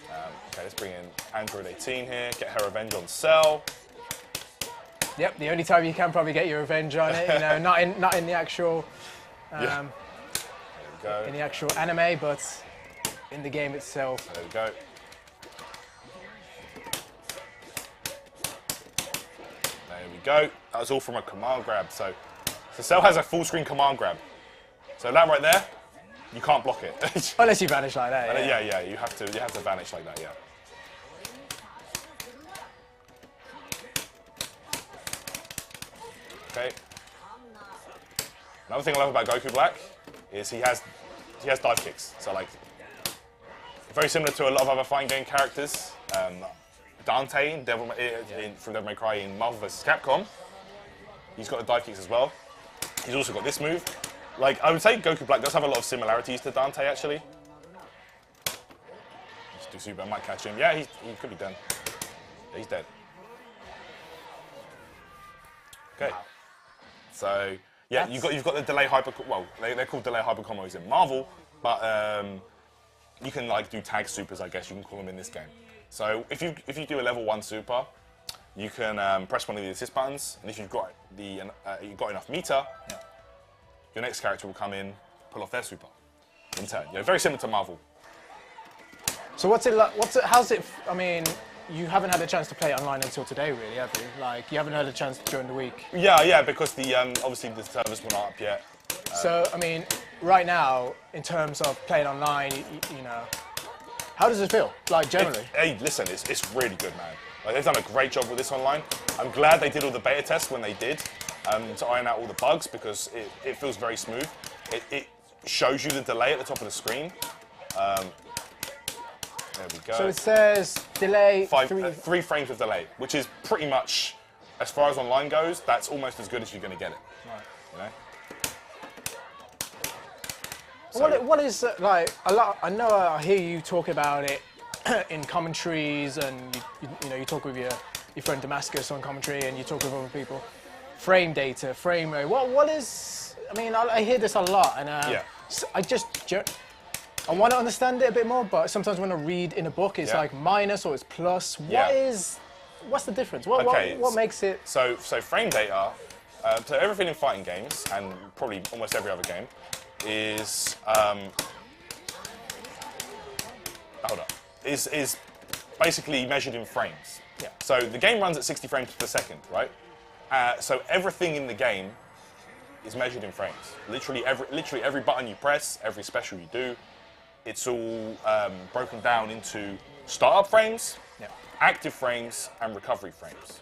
Okay, let's bring in Android 18 here. Get her revenge on Cell. Yep, the only time you can probably get your revenge on it. You know, not in the actual. There we go. In the actual anime, but in the game itself. There we go. There we go. That was all from a command grab. So Cell has a full screen command grab. So that right there, you can't block it. Unless you vanish like that. Yeah. You have to vanish like that. Yeah. Okay. Another thing I love about Goku Black is he has dive kicks. So like very similar to a lot of other fighting game characters. Dante from Devil May Cry in Marvel vs. Capcom. He's got the dive kicks as well. He's also got this move. Like, I would say Goku Black does have a lot of similarities to Dante, actually. Let's do super, I might catch him. Yeah, he could be done. Yeah, he's dead. Okay. Wow. So, yeah, you've got the delay hyper... Well, they're called delay hyper combos in Marvel, but you can, like, do tag supers, I guess you can call them in this game. So, if you do a level 1 super, you can press one of the assist buttons, and if you've got enough meter, your next character will come in, pull off their super in turn. You know, very similar to Marvel. So what's it like? How's it? I mean, you haven't had a chance to play it online until today, really, have you? Like, you haven't had a chance during the week. Yeah, because the obviously the servers were not up yet. So I mean, right now, in terms of playing online, you know, how does it feel? Like generally? Hey, listen, it's really good, man. Like, they've done a great job with this online. I'm glad they did all the beta tests when they did. To iron out all the bugs because it feels very smooth. it shows you the delay at the top of the screen. There we go. So it says delay 3 frames of delay, which is pretty much, as far as online goes, that's almost as good as you're going to get it. Right. You know? What is like a lot? I know I hear you talk about it in commentaries, and you know you talk with your friend Damascus on commentary, and you talk with other people. Frame data, frame rate. What is? I mean, I hear this a lot, and Yeah. I want to understand it a bit more, but sometimes when I read in a book, it's like minus or it's plus. What's the difference? What makes it? So frame data. So everything in fighting games, and probably almost every other game, is is basically measured in frames. Yeah. So the game runs at 60 frames per second, right? So everything in the game is measured in frames. Literally every button you press, every special you do, it's all broken down into startup frames, active frames, and recovery frames.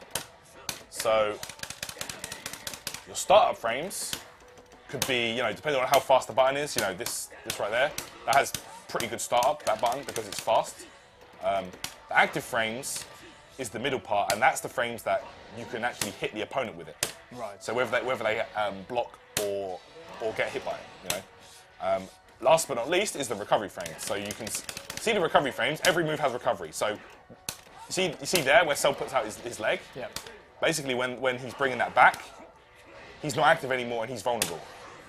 So your startup frames could be, depending on how fast the button is, this right there, that has pretty good startup, that button, because it's fast. The active frames is the middle part, and that's the frames that you can actually hit the opponent with it. Right. So whether they block or get hit by it, Last but not least is the recovery frames. So you can see the recovery frames. Every move has recovery. So you see there where Cell puts out his leg? Yeah. Basically, when he's bringing that back, he's not active anymore and he's vulnerable.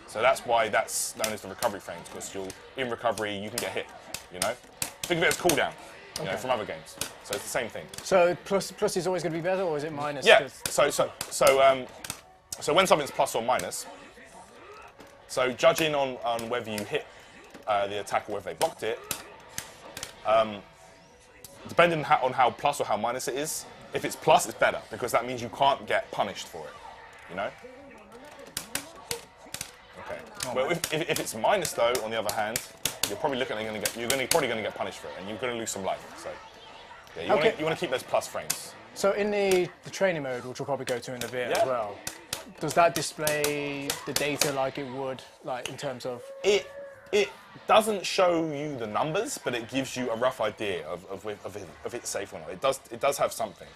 So that's why that's known as the recovery frames, because in recovery you can get hit. Think of it as cooldown. From other games. So it's the same thing. So plus is always going to be better, or is it minus? Yeah. So when something's plus or minus, so judging on whether you hit the attack or whether they blocked it, depending on how plus or how minus it is, if it's plus, it's better, because that means you can't get punished for it. Okay. Well, if it's minus though, on the other hand, you're probably probably going to get punished for it, and you're going to lose some life. So yeah, you want to keep those plus frames. So in the training mode, which we'll probably go to in a bit as well, does that display the data like it would, like in terms of? It doesn't show you the numbers, but it gives you a rough idea of if it's safe or not. It does have something.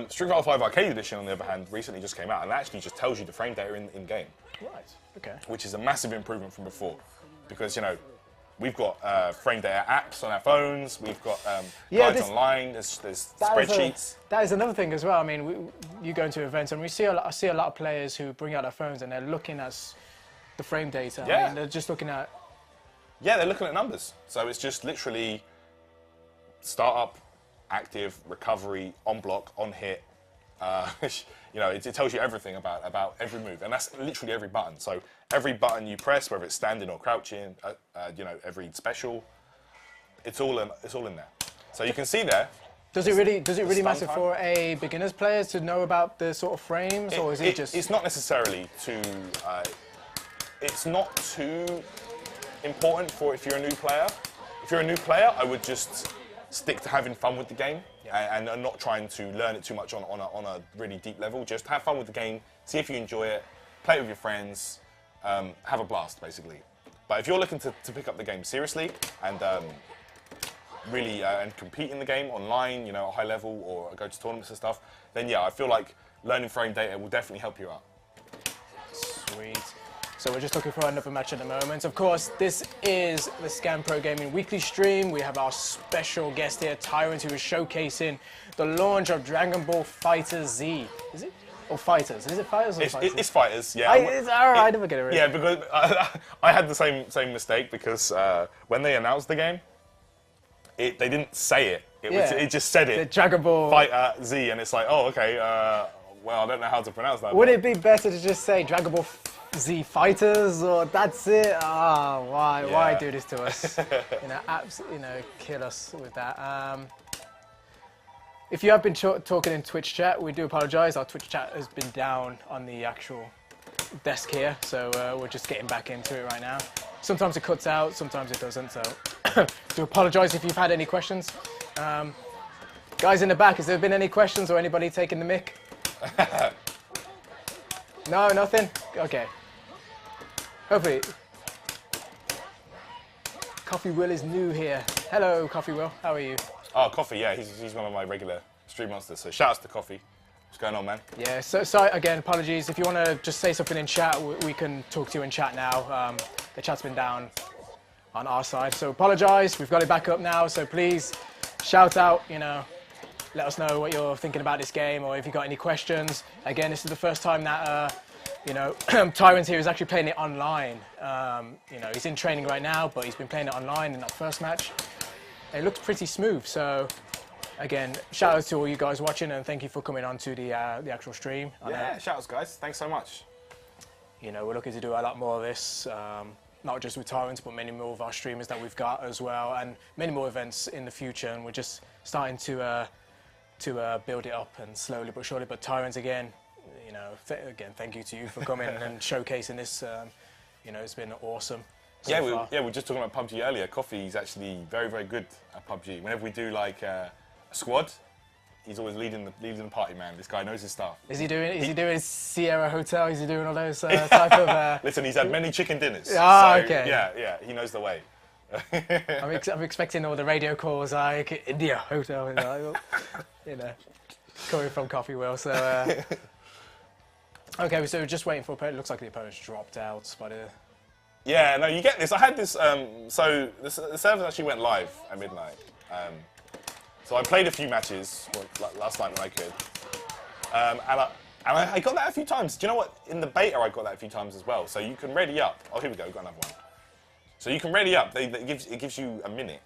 Street Fighter 5 Arcade Edition, on the other hand, recently just came out, and it actually just tells you the frame data in game. Right. Okay. Which is a massive improvement from before, because we've got frame data apps on our phones, we've got guides online, there's spreadsheets. That is another thing as well. I mean, you go into events and I see a lot of players who bring out their phones and they're looking at the frame data. Yeah. I mean, they're just looking at. Yeah, they're looking at numbers. So it's just literally startup, active, recovery, on block, on hit. It tells you everything about every move, and that's literally every button. So every button you press, whether it's standing or crouching, every special, it's all in there. So you can see there. Does it really matter for a beginner's players to know about the sort of frames, or is it just? It's not necessarily too. It's not too important for if you're a new player. If you're a new player, I would just stick to having fun with the game. And not trying to learn it too much on a really deep level. Just have fun with the game, see if you enjoy it, play it with your friends, have a blast, basically. But if you're looking to pick up the game seriously and really and compete in the game online, at a high level, or go to tournaments and stuff, then yeah, I feel like learning frame data will definitely help you out. Sweet. So we're just looking for another match at the moment. Of course, this is the Scan Pro Gaming weekly stream. We have our special guest here, Tyrant, who is showcasing the launch of Dragonball FighterZ. Is it? Or FighterZ? Is it FighterZ or FighterZ? It's FighterZ, yeah. I never get it right. Yeah, because I had the same mistake, because when they announced the game, they didn't say it. It just said it. The Dragonball FighterZ, and it's like, oh, okay, well, I don't know how to pronounce that. Would it be better to just say Dragonball Z Fighters, or that's it? Why do this to us? Kill us with that. If you have been talking in Twitch chat, we do apologise. Our Twitch chat has been down on the actual desk here, so we're just getting back into it right now. Sometimes it cuts out, sometimes it doesn't, so do apologise if you've had any questions. Guys in the back, has there been any questions or anybody taking the mic? No, nothing? Okay. Hopefully. Coffee Will is new here. Hello, Coffee Will. How are you? Oh, Coffee, yeah, he's one of my regular stream monsters. So shout out to Coffee. What's going on, man? Yeah, so again, apologies. If you want to just say something in chat, we can talk to you in chat now. The chat's been down on our side, so apologise. We've got it back up now, so please shout out, you know, let us know what you're thinking about this game, or if you've got any questions. Again, this is the first time that, you know, Tyrant here is actually playing it online. You know, he's in training right now, but he's been playing it online in that first match. It looks pretty smooth, so again, shout out to all you guys watching, and thank you for coming on to the actual stream. Yeah, shout outs, guys. Thanks so much. You know, we're looking to do a lot more of this, not just with Tyrant, but many more of our streamers that we've got as well, and many more events in the future, and we're just starting to build it up, and slowly but surely. But Tyrant, again, you know, again, thank you to you for coming and showcasing this. You know, it's been awesome. So Yeah, far. we were just talking about PUBG earlier. Coffee's actually very, very good at PUBG. Whenever we do like a squad, he's always leading the party, man. This guy knows his stuff. Is he doing Sierra Hotel? Is he doing all those type of? Listen, he's had many chicken dinners. Ah, so, okay. Yeah, he knows the way. I'm expecting all the radio calls like India Hotel, you know, coming from Coffee Will. So okay, so we're just waiting for opponent. Looks like the opponent's dropped out, but. Yeah, no, you get this. I had this. So the servers actually went live at midnight. So I played a few matches last night when I could, and I got that a few times. Do you know what? In the beta, I got that a few times as well. So you can ready up. Oh, here we go. We've got another one. So you can ready up. It gives you a minute,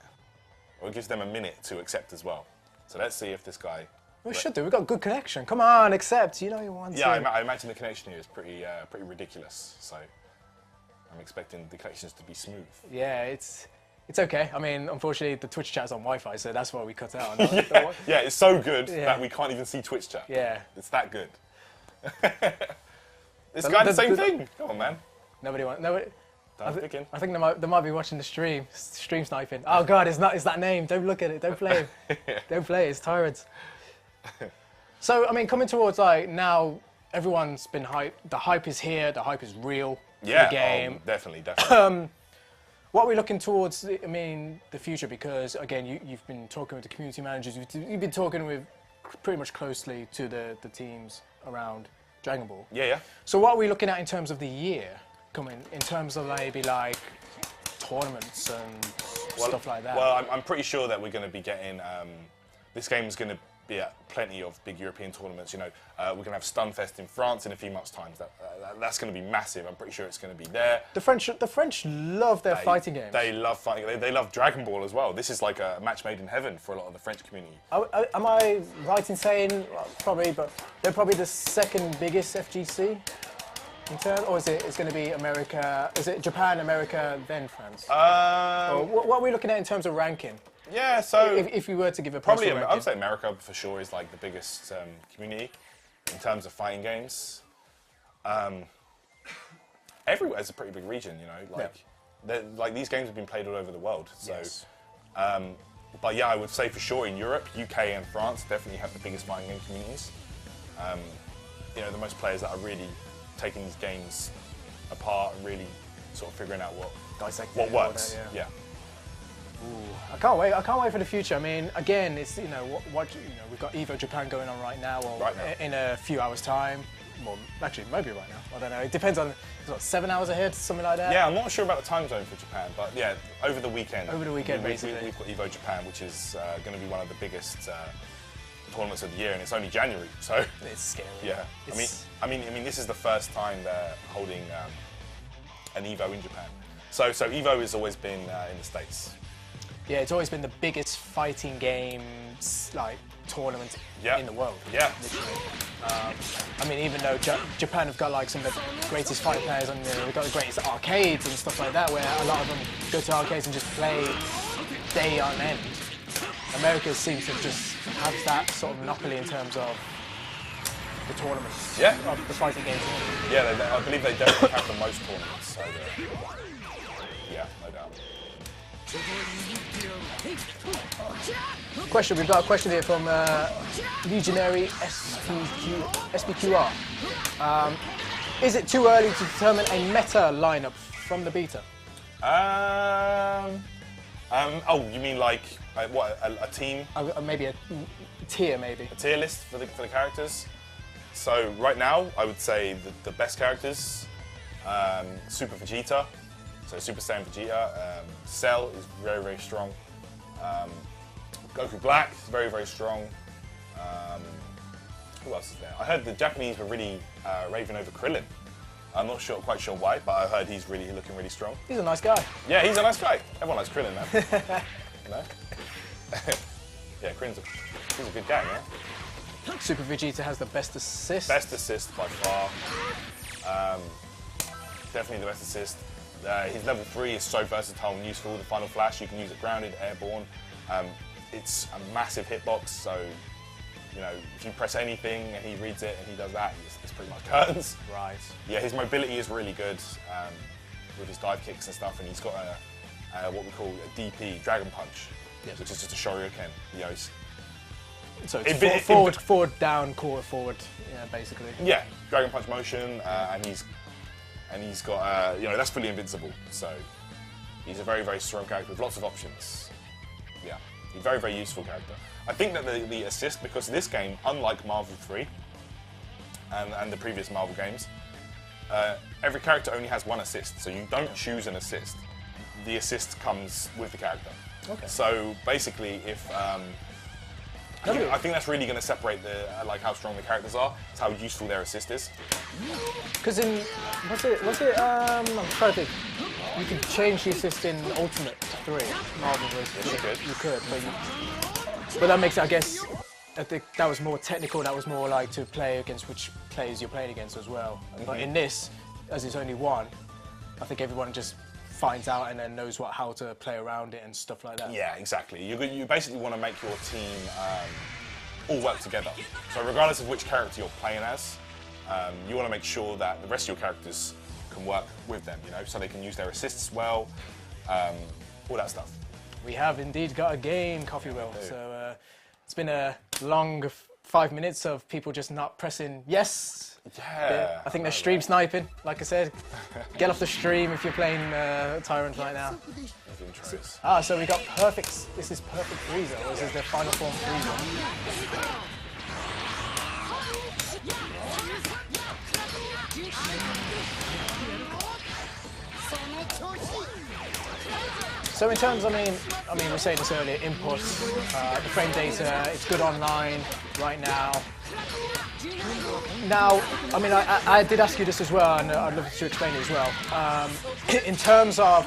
or it gives them a minute to accept as well. So let's see if this guy. We should do. We've got good connection. Come on, accept. You know you want to. Yeah, I imagine the connection here is pretty ridiculous. So I'm expecting the connections to be smooth. Yeah, it's okay. I mean, unfortunately, the Twitch chat's on Wi-Fi, so that's why we cut out. Yeah, it's so good that we can't even see Twitch chat. Yeah. It's that good. This guy, the same thing. Come on, man. Nobody. I think they might be watching the stream sniping. Oh God, it's that name. Don't look at it. Don't play it. Don't play it. It's Tyrant. So I mean, coming towards like now, everyone's been hyped. The hype is here. The hype is real. Yeah, the game. Definitely. What are we looking towards? I mean, the future, because again, you've been talking with the community managers. You've been talking with pretty much closely to the teams around Dragon Ball. Yeah. So what are we looking at in terms of the year coming? In terms of maybe like tournaments and stuff like that. Well, I'm pretty sure that we're going to be getting. This game is going to be at plenty of big European tournaments. You know, we're going to have Stunfest in France in a few months' time. That's going to be massive. I'm pretty sure it's going to be there. The French love their fighting games. They love fighting. They love Dragon Ball as well. This is like a match made in heaven for a lot of the French community. Am I right in saying, well, probably, but they're probably the second biggest FGC in terms, or is it's going to be America? Is it Japan, America, then France? Or what are we looking at in terms of ranking? Yeah, so if you were to give a probably, ranking. I would say America for sure is like the biggest community in terms of fighting games. Everywhere is a pretty big region, you know. Like these games have been played all over the world. So, yes. But yeah, I would say for sure in Europe, UK and France definitely have the biggest fighting game communities. You know, the most players that are really taking these games apart and really sort of figuring out what works. Yeah. Ooh, I can't wait. I can't wait for the future. I mean, again, it's you know we've got Evo Japan going on right now, or in a few hours' time. Well, actually, maybe right now. I don't know. It depends on 7 hours ahead, something like that. Yeah, I'm not sure about the time zone for Japan, but yeah, over the weekend. Over the weekend, basically. We've got Evo Japan, which is going to be one of the biggest tournaments of the year, and it's only January, so it's scary. Yeah, I mean, this is the first time they're holding an Evo in Japan. So Evo has always been in the States. Yeah, it's always been the biggest fighting games tournament in the world. Yeah. Literally. I mean, even though Japan have got like some of the greatest fighting players, and they've got the greatest arcades and stuff like that, where a lot of them go to arcades and just play day on end. America seems to just have that sort of monopoly in terms of the tournaments. Yeah. Of the fighting game tournaments. Yeah, I believe they definitely have the most tournaments. So yeah, no doubt. Question. We've got a question here from Legionary SPQR. Is it too early to determine a meta lineup from the beta? Oh, you mean like what? A team? Maybe a tier, maybe. A tier list for the characters. So right now, I would say the best characters: Super Vegeta, so Super Saiyan Vegeta. Cell is very, very strong. Goku Black is very, very strong. Who else is there? I heard the Japanese were really raving over Krillin. I'm not quite sure why, but I heard he's really looking really strong. He's a nice guy. Yeah, he's a nice guy. Everyone likes Krillin, man. You know? Yeah, Krillin's he's a good guy, man. Super Vegeta has the best assist. Best assist by far. Definitely the best assist. His level 3 is so versatile and useful. The Final Flash, you can use it grounded, airborne. It's a massive hitbox, so you know, if you press anything and he reads it and he does that, it's pretty much curtains. Right. Yeah, his mobility is really good with his dive kicks and stuff, and he's got what we call a DP, Dragon Punch, yes, which is just a Shoryuken. You know, so it's forward, down, quarter forward, yeah, basically. Yeah, Dragon Punch motion, and he's got you know, that's fully invincible. So he's a very, very strong character with lots of options. Yeah, he's a very, very useful character. I think that the assist, because this game, unlike Marvel 3 and the previous Marvel games, every character only has one assist, so you don't choose an assist. The assist comes with the character. Okay. So basically, if I think that's really going to separate like how strong the characters are. It's how useful their assist is. Because in was it I'm trying to think. You could change the assist in Ultimate 3. Marvel versus. Yes, you could. You could, but that makes it, I guess, I think that was more technical. That was more like to play against which players you're playing against as well. Mm-hmm. But in this, as it's only one, I think everyone just finds out and then knows how to play around it and stuff like that. Yeah, exactly. You basically want to make your team all work together. So regardless of which character you're playing as, you want to make sure that the rest of your characters can work with them, you know, so they can use their assists well, all that stuff. We have indeed got a game, Coffee Will. So it's been a long 5 minutes of people just not pressing yes. Yeah. I think they're stream sniping, like I said. Get off the stream if you're playing Tyrant right now. So we got perfect. This is perfect Frieza. This is the final form Frieza. So in terms, I mean, we were saying this earlier, inputs, the frame data, it's good online right now. Now, I mean, I did ask you this as well, and I'd love to explain it as well. In terms of,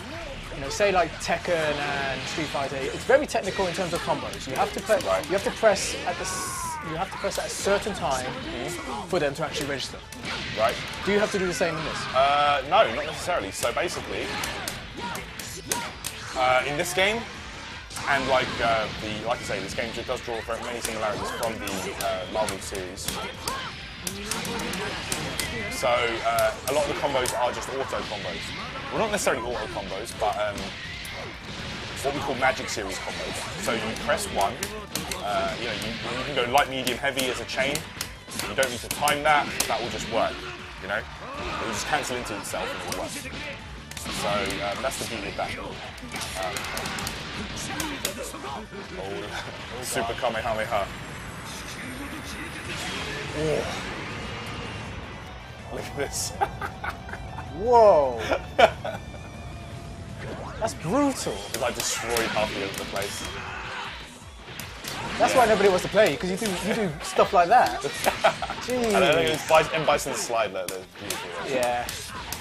you know, say like Tekken and Street Fighter, it's very technical in terms of combos. You have to play, you have to press at a certain time for them to actually register. Right. Do you have to do the same in this? No, not necessarily. So basically, in this game, and like I say, this game does draw many similarities from the Marvel series. So a lot of the combos are just auto combos. Well, not necessarily auto combos, but what we call Magic Series combos. So you press one, you know, you can go light, medium, heavy as a chain. You don't need to time that. That will just work. You know, it will just cancel into itself and it will work. So that's the beauty of that. Super Kamehameha. Oh. Look at this. Whoa! That's brutal. Because I destroyed half the place. That's why nobody wants to play you, because you do stuff like that. Jeez. I think it's M. Bison's slide that that's beautiful. Yeah.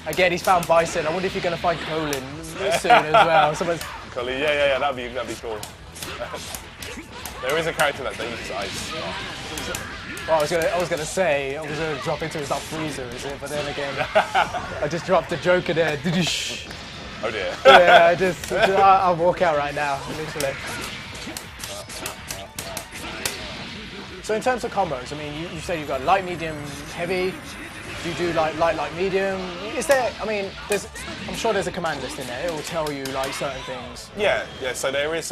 Again, he's found Bison. I wonder if you're going to find Colin soon as well. Colin, yeah, that'd be cool. There is a character that uses ice. Well, I was gonna say I was gonna drop into it's not Freezer, is it? But then again, I just dropped a joke in there. Oh dear. Yeah, I'll walk out right now, literally. So in terms of combos, I mean, you say you've got light, medium, heavy. Do you do like light, medium? Is there? I mean, I'm sure there's a command list in there. It will tell you like certain things. Yeah. So there is.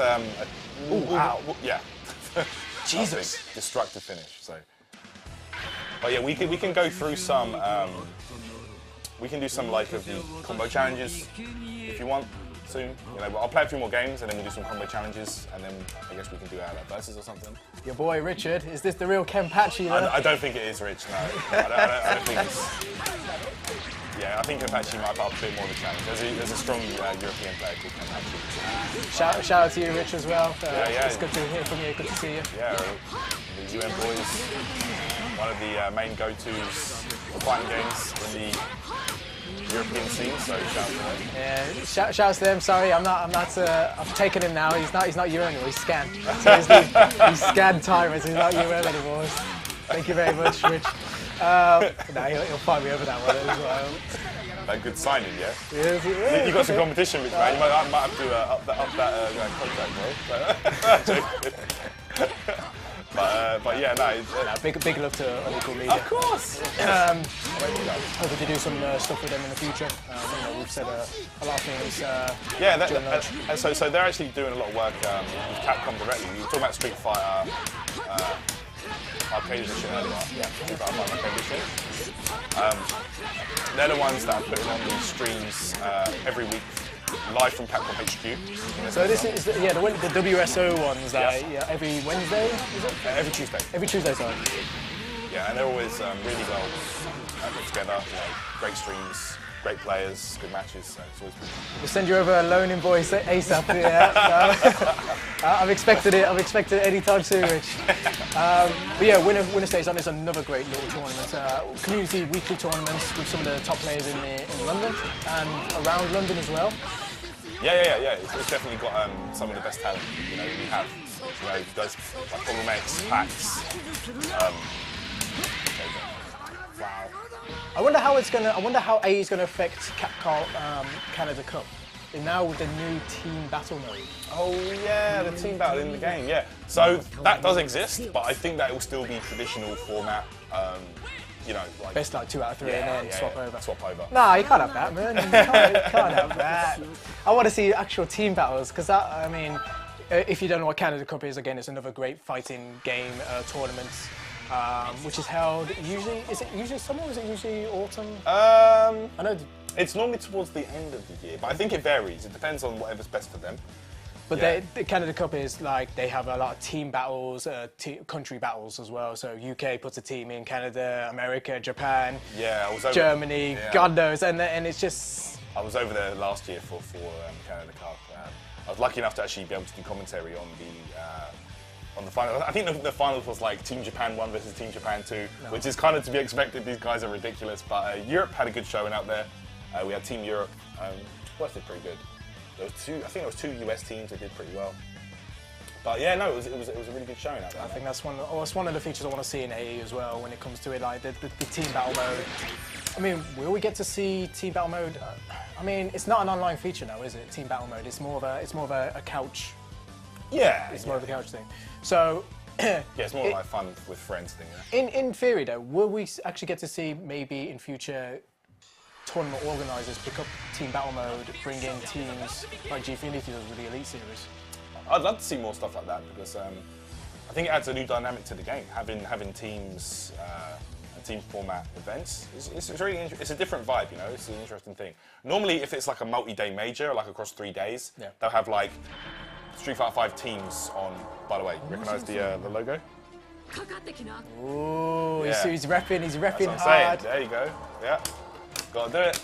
Wow. Yeah. Jesus. Destructive finish. So. But yeah, we can go through some. we can do some like of the combo challenges if you want soon. You know, I'll play a few more games and then we'll do some combo challenges and then I guess we can do like versus or something. Your boy Richard, is this the real Kenpachi? I don't think it is, Rich. No, I don't think it's. Yeah, I think Kenpachi might have a bit more of a challenge. There's a strong European player called Kenpachi. Shout out to you, Rich, as well. Yeah. It's good to hear from you. Good to see you. Yeah, the UN boys, one of the main go-tos for fighting games in the European scene. So shout out to them. Yeah, shout out to them. Sorry, I've taken him now. He's not UN anymore. He's Scan. So he's Scan Tyrant. He's not UN anymore. Thank you very much, Rich. He'll fight me over that one as well. That good signing, yeah? Yes, You got some competition, Rich, man. You might have to up that contract, bro. But yeah, no. Big love to Unequal Media. Of course. Hoping to do some stuff with them in the future. We've said a lot of things. Yeah, so they're actually doing a lot of work with Capcom directly. We were talking about Street Fighter Arcade Edition earlier. Yeah, Street Fighter Arcade Edition. They're the ones that are putting on these streams every week, live from Capcom HQ. So this is the WSO ones that every Wednesday, is it? Every Tuesday. Every Tuesday, sorry. Yeah, and they're always really well put together. You know, great streams, great players, good matches. So it's always good. We'll send you over a loan invoice ASAP. I've expected it. I've expected it anytime soon, Rich. But yeah, Winner Stays On is another great little tournament. Community weekly tournaments with some of the top players in London and around London as well. Yeah. It's definitely got some of the best talent. You know, we have. You know, those like Problem X, Pax. Wow. I wonder how AE is gonna affect Capcom Canada Cup. Now with the new team battle mode. Oh yeah, the team battle in the game, yeah. So that does exist, but I think that will still be traditional format. You know, like best like 2 out of 3 and then swap over. Swap over. Nah, you can't have that, man. You can't have that. I want to see actual team battles because I mean, if you don't know what Canada Cup is, again, it's another great fighting game tournament. Which is held usually. Is it usually summer or is it usually autumn? I know. It's normally towards the end of the year, but I think it varies. It depends on whatever's best for them. But the Canada Cup is like they have a lot of team battles, country battles as well. So UK puts a team in, Canada, America, Japan, I was over, Germany, God knows, and it's just. I was over there last year for Canada Cup. I was lucky enough to actually be able to do commentary on the final. I think the finals was like Team Japan 1 versus Team Japan 2, which is kind of to be expected. These guys are ridiculous, but Europe had a good showing out there. We had Team Europe, who did pretty good. There was I think there was 2 US teams that did pretty well. But yeah, no, it was a really good showing out there. I think that's one of the features I want to see in AE as well when it comes to it, like the team battle mode. I mean, will we get to see team battle mode? I mean, it's not an online feature now, is it? Team battle mode. It's more of a couch. Yeah, it's more of a couch thing. So. Yeah, it's more like fun with friends thing. Yeah. In theory, though, will we actually get to see maybe in future tournament organisers pick up team battle mode, bring in teams like Gfinity does with the Elite Series? I'd love to see more stuff like that because I think it adds a new dynamic to the game. Having teams and team format events, it's really it's a different vibe. You know, it's an interesting thing. Normally, if it's like a multi-day major, like across 3 days, they'll have like Street Fighter 5 teams on. By the way, recognise the logo? Ooh, he's repping. He's repping That's what I'm hard. saying. There you go. Yeah, gotta do it.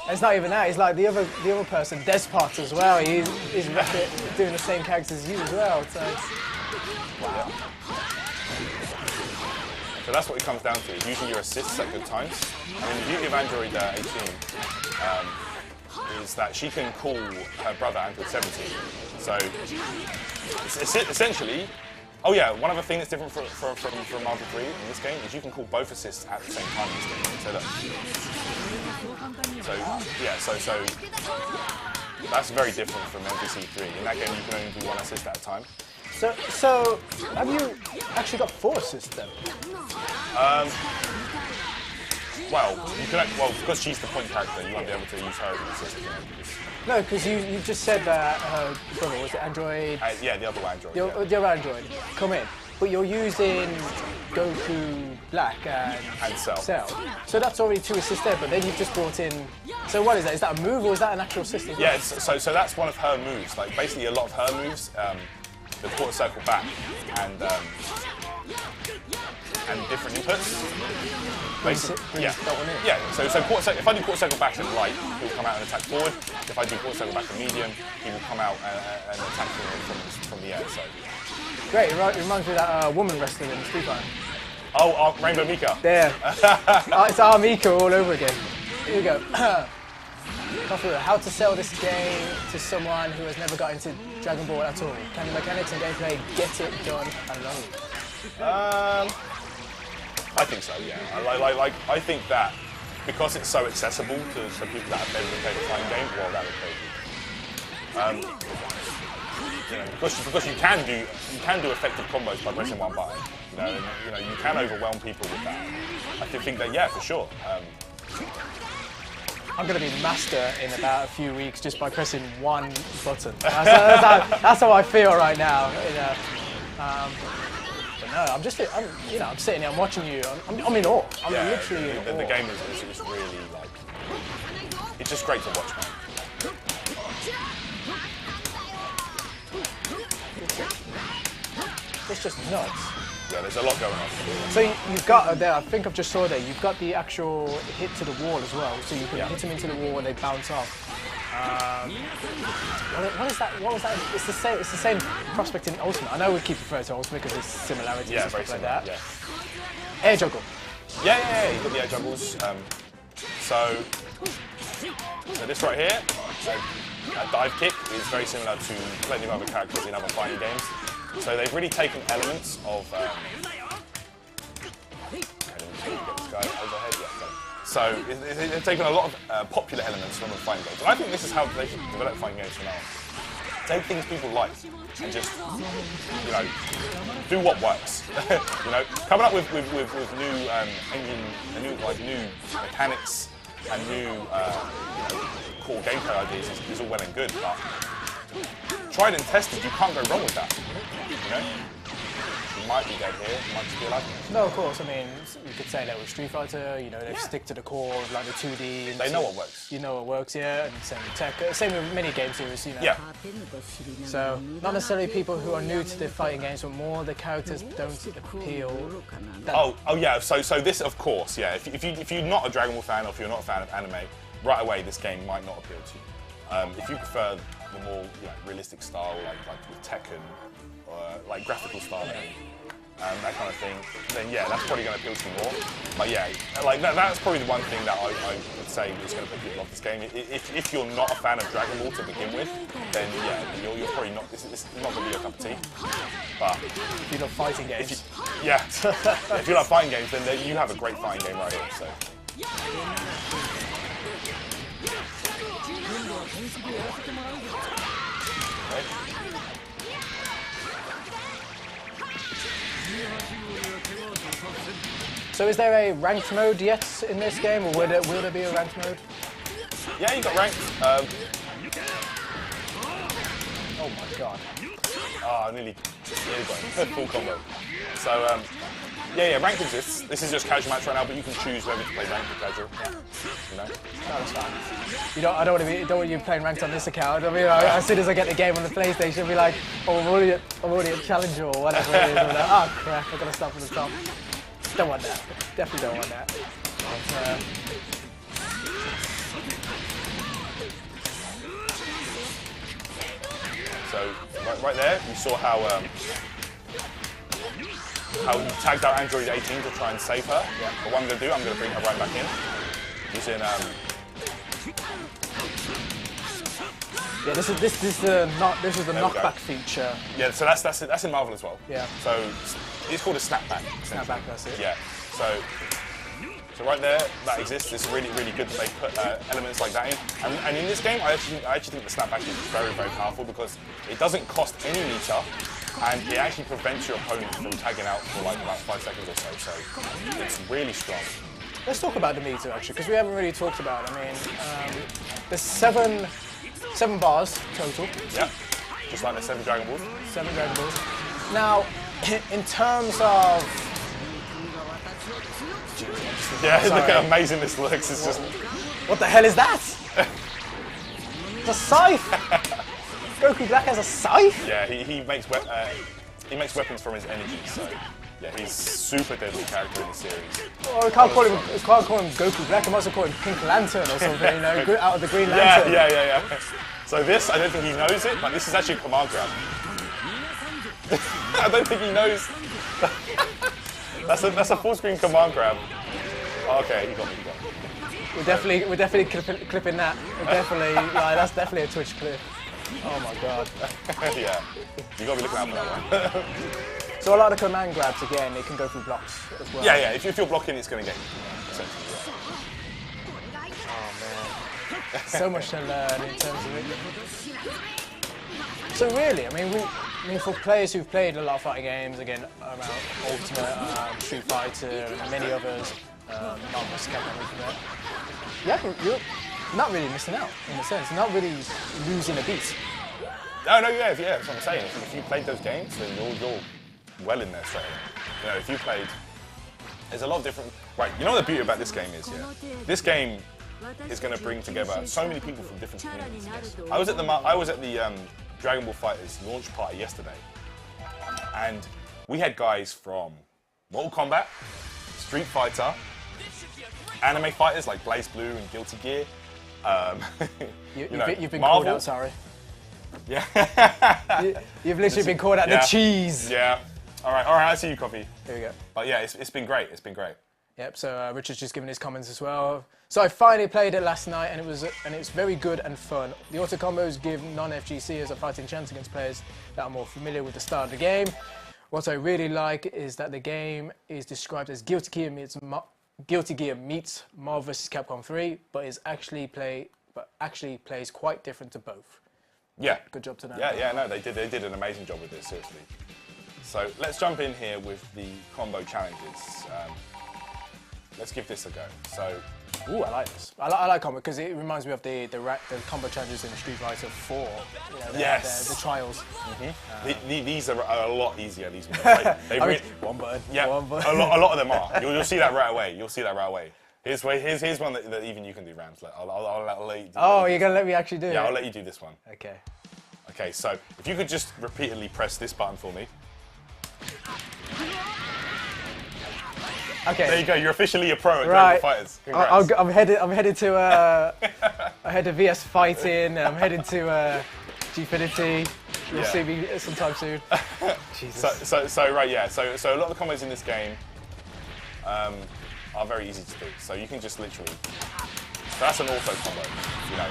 It's not even that. It's like the other person, Despot as well. He's repping, doing the same characters as you as well. So wow. So that's what it comes down to. Is using your assists at good times. I mean, the beauty of Android 18 is that she can call her brother Android 17. So it's essentially. Oh yeah, one other thing that's different from Marvel 3 in this game is you can call both assists at the same time in this game. So that's very different from MVC 3. In that game, you can only do 1 assist at a time. So have you actually got 4 assists then? Well, because she's the point character, you won't be able to use her as an assist. No, because you just said that her brother was it Android. Yeah, the other Android. The other Android come in. But you're using Goku Black and Cell. So that's already 2 assists there, but then you've just brought in... So what is that? Is that a move or is that an actual assist as well? Yeah, so that's one of her moves. Like basically a lot of her moves, the quarter circle back and different inputs. Yeah. So quarter circle, if I do quarter circle back and right, he'll come out and attack forward. If I do quarter circle back and medium, he will come out and attack from the air. So. Great, it reminds me of that woman wrestler in Street Fighter. Oh, Rainbow Mika. There. It's our Mika all over again. Here we go. How to sell this game to someone who has never got into Dragon Ball at all? Can the mechanics and gameplay get it done alone? I think so, yeah. I think that because it's so accessible to some people that have never played a fighting game, well, that would be crazy. You know, because you can do effective combos by pressing one button. You can overwhelm people with that. I think that, yeah, for sure. I'm going to be master in about a few weeks just by pressing one button. That's how I feel right now. But no, I'm sitting here, I'm watching you. I'm in awe. I'm literally in awe. The game is really like, it's just great to watch, man. It's just nuts. Yeah, there's a lot going on. So you've got there. I think I've just saw there. You've got the actual hit to the wall as well. So you can hit them into the wall and they bounce off. What is that? What was that? It's the same prospect in Ultimate. I know we keep referring to Ultimate because there's similarities and stuff like that. Yeah. Air juggle. Yeah. You've got the air juggles. So this right here, a dive kick is very similar to plenty of other characters in other fighting games. So they've really taken elements of. So they've taken a lot of popular elements from the fighting games. And I think this is how they should develop fighting games from now on. Take things people like and just, do what works. Coming up with new engine, new mechanics and new cool gameplay ideas is all well and good, but tried and tested, you can't go wrong with that. You might be dead here, you might just be alive. No, of course. I mean, you could say that with Street Fighter, they stick to the core of like the 2D. And they know what works. You know what works, yeah. And same with Tekken, same with many game series, Yeah. So, not necessarily people who are new to the fighting games, but more the characters don't appeal. Oh yeah. So this, of course, yeah. If you're not a Dragon Ball fan or if you're not a fan of anime, right away this game might not appeal to you. If you prefer the more realistic style, like with Tekken, or like graphical style, that kind of thing, then yeah, that's probably going to appeal to you more. But yeah, that's probably the one thing that I would say is going to put people off this game. If you're not a fan of Dragon Ball to begin with, then yeah, you're probably not. It's not going to be your cup of tea. But if you love fighting games, if you love fighting games, then you have a great fighting game right here. So. So is there a ranked mode yet in this game, or will there be a ranked mode? Yeah, you got ranked. Oh my god. Nearly got it. Full combo. So, yeah, ranked exists. This is just casual match right now, but you can choose whether to play ranked or casual. No, that's fine. I don't want you playing ranked on this account. I mean, as soon as I get the game on the PlayStation, I'll be like, oh, I'm already a challenger or whatever it is. I'm like, oh crap, I've got to start from the top. Don't want that. Definitely don't want that. But, so right there, you saw how he tagged out Android 18 to try and save her. Yeah. But what I'm going to do, I'm going to bring her right back in. Using yeah, this is the knockback feature. Yeah, so that's in Marvel as well. Yeah. So it's called a snapback. Snapback, that's it. Yeah. So right there, that exists. It's really, really good that they put elements like that in. And in this game, I actually think the snapback is very, very powerful because it doesn't cost any meter, and it actually prevents your opponent from tagging out for like about 5 seconds or so. So it's really strong. Let's talk about the meter actually, because we haven't really talked about it. I mean, there's seven bars total. Yeah. Just like the 7 Dragon Balls. 7 Dragon Balls. Now, in terms of... Yeah, Sorry. look how amazing this looks. It's just... What the hell is that? It's a scythe! Goku Black has a scythe? Yeah, he makes weapons from his energy, so... Yeah, he's super deadly character in the series. Well, we can't call him Goku Black, I might as well call him Pink Lantern or something, you know, out of the Green Lantern. Yeah. So this, I don't think he knows it, but this is actually a command grab. I don't think he knows. That's a full screen command grab. Okay, he got me. We're definitely clipping that. That's definitely a Twitch clip. Oh my god. Yeah, you gotta be looking out for that one. So a lot of command grabs, again, they can go through blocks as well. Yeah. If you're blocking, it's gonna get you. Essentially, yeah. Oh man. So much to learn in terms of it. So really, I mean, for players who've played a lot of fighting games, again, around Ultimate, Street Fighter, and many others, Marvel vs. Capcom Ultimate, you're not really missing out, in a sense. You're not really losing a beat. No, yeah, that's what I'm saying. If you played those games, then you're well in there straight away. You know, if you played, there's a lot of different. Right, you know what the beauty about this game is? Yeah, this game is going to bring together so many people from different communities. I was at the Dragonball FighterZ launch party yesterday, and we had guys from Mortal Kombat, Street Fighter, anime fighters like Blaze Blue and Guilty Gear. You've been Marvel. called out, sorry. Yeah. You've literally been called out the cheese. Yeah. All right. I see you, Coffee. Here we go. But yeah, it's been great. Yep. So Richard's just given his comments as well. So I finally played it last night, and it's very good and fun. The auto combos give non-FGCers a fighting chance against players that are more familiar with the style of the game. What I really like is that the game is described as Guilty Gear meets Marvel vs. Capcom 3, but actually plays quite different to both. Yeah. Good job to know. Yeah. No, they did an amazing job with this. Seriously. So let's jump in here with the combo challenges. Let's give this a go. So. Ooh, I like this. I like combo because it reminds me of the combo challenges in Street Fighter 4. You know, the trials. Mm-hmm. These are a lot easier. These ones. One button. Yeah, one button. a lot of them are. You'll see that right away. Here's one that even you can do, Rams. I'll let you do. Oh, you're gonna let me actually do it? Yeah, I'll let you do this one. Okay. Okay, so if you could just repeatedly press this button for me. Okay. There you go. You're officially a pro at Dragonball FighterZ. Congrats. I'm headed to VS Fighting. I'm headed to Gfinity. You'll see me sometime soon. Jesus. So right, yeah. So a lot of the combos in this game are very easy to do. So you can just literally. That's an auto combo, you know.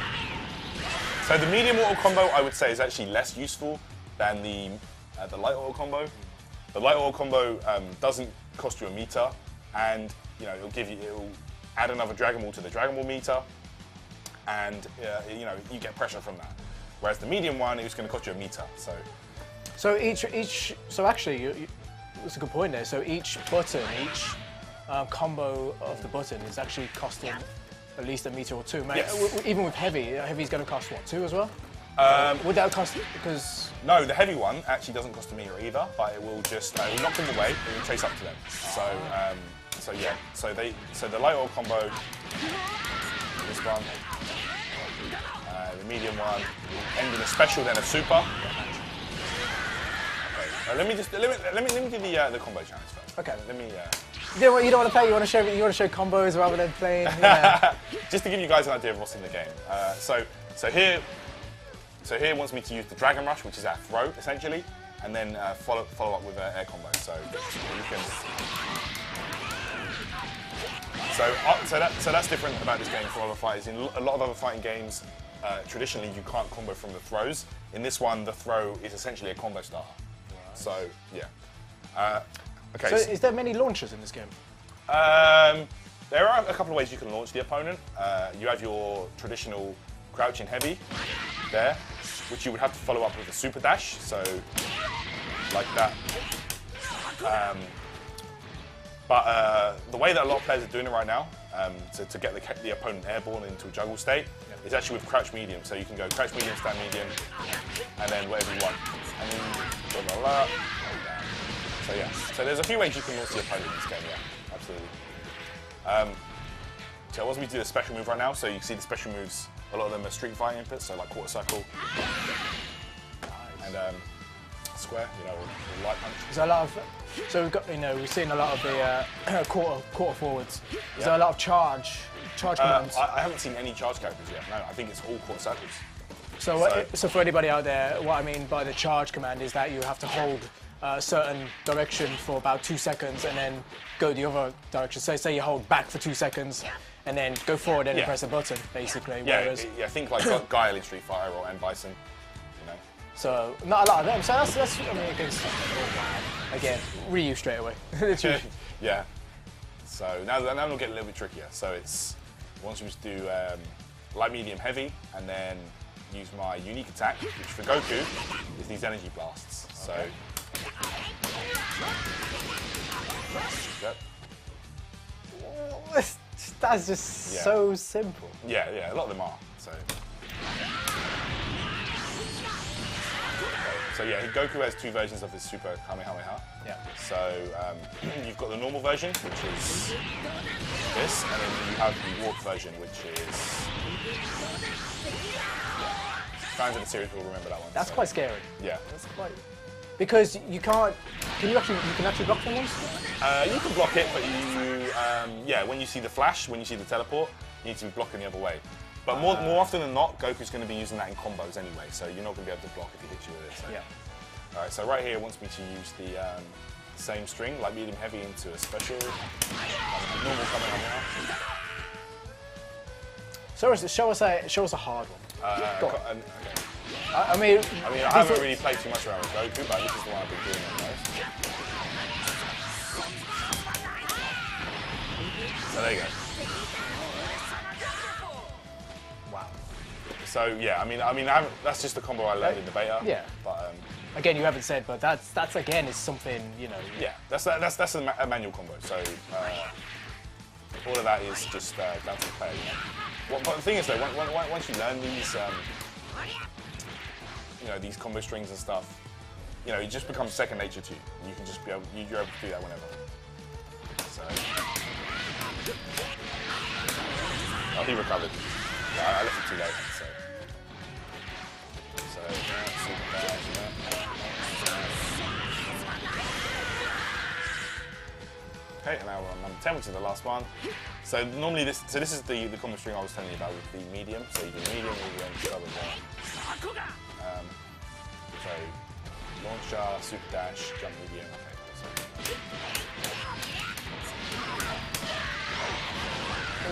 So the medium auto combo, I would say, is actually less useful than the light auto combo. The light auto combo doesn't cost you a meter, and you know it'll add another Dragon Ball to the Dragon Ball meter, and you know you get pressure from that. Whereas the medium one, it's going to cost you a meter. So actually, that's a good point there. So each button, each combo of the button is actually costing at least a meter or two. Yes. Even with heavy's going to cost what, 2 as well? Would that cost, because... No, the heavy one actually doesn't cost a meter either, but it will just knock them away and you chase up to them. So yeah, so the light oil combo, this one, the medium one, end in a special, then a super. Okay, let me do the combo challenge first. Okay. Let me. You don't want to play. You want to show combos rather than playing. Yeah. Just to give you guys an idea of what's in the game. So here it wants me to use the Dragon Rush, which is our throw essentially, and then follow up with an air combo. So you can. So that's different about this game from other fighters. In a lot of other fighting games, traditionally you can't combo from the throws. In this one, the throw is essentially a combo starter. Right. So yeah. Okay. So is there many launchers in this game? There are a couple of ways you can launch the opponent. You have your traditional crouching heavy there, which you would have to follow up with a super dash, so like that. But the way that a lot of players are doing it right now, to get the opponent airborne into a juggle state, is actually with crouch medium. So you can go crouch medium, stand medium, and then whatever you want. And then blah, blah, blah, So yeah, so there's a few ways you can launch the opponent in this game, yeah, absolutely. So I want me to do a special move right now, so you can see the special moves, a lot of them are Street Fighting inputs, so like quarter circle, and square, you know, or light punch. There's a lot of, so we've got, you know, we've seen a lot of the quarter forwards. Is there a lot of charge commands? I haven't seen any charge characters yet, no, I think it's all quarter circles. So for anybody out there, what I mean by the charge command is that you have to hold a certain direction for about 2 seconds and then go the other direction. So say you hold back for 2 seconds and then go forward and press a button, basically. Yeah, whereas, I think like Guile in Street Fighter or M. Bison, you know. So not a lot of them. So that's I mean, again, Ryu straight away. Yeah. So now we'll get a little bit trickier. So it's once we just do light, medium, heavy, and then use my unique attack, which for Goku is these energy blasts. So. Yep. That's just so simple. Yeah, a lot of them are. So yeah, Goku has 2 versions of his Super Kamehameha. Yeah. So you've got the normal version, which is this, and then you have the warp version, which is. Fans of the series will remember that one. That's quite scary. Yeah. That's quite. Because you can't. You can actually block them once? You can block it, but when you see the flash, when you see the teleport, you need to be blocking the other way. But more often than not, Goku's going to be using that in combos anyway, so you're not going to be able to block if he hits you with it. So. Yeah. All right, so right here it wants me to use the same string, like medium heavy, into a special normal Kamehameha. Show us a hard one. Go on. Okay. I mean, I haven't really played too much around with Goku, but this is the one I've been doing the most. So there you go. Wow. So yeah, that's just the combo I learned in the beta. Yeah. But again, you haven't said, but that's again is something, you know. yeah, that's a manual combo. So all of that is just down to the player. You know? But the thing is though, once you learn these. These combo strings and stuff, it just becomes second nature to you. You can just you're able to do that whenever. So, he recovered. Yeah, I left it too late. Super dash, Okay, and now we're on number 10, which is the last one. So normally this is the combo string I was telling you about with the medium. So you do medium, double down. So, launcher, super dash, jump medium.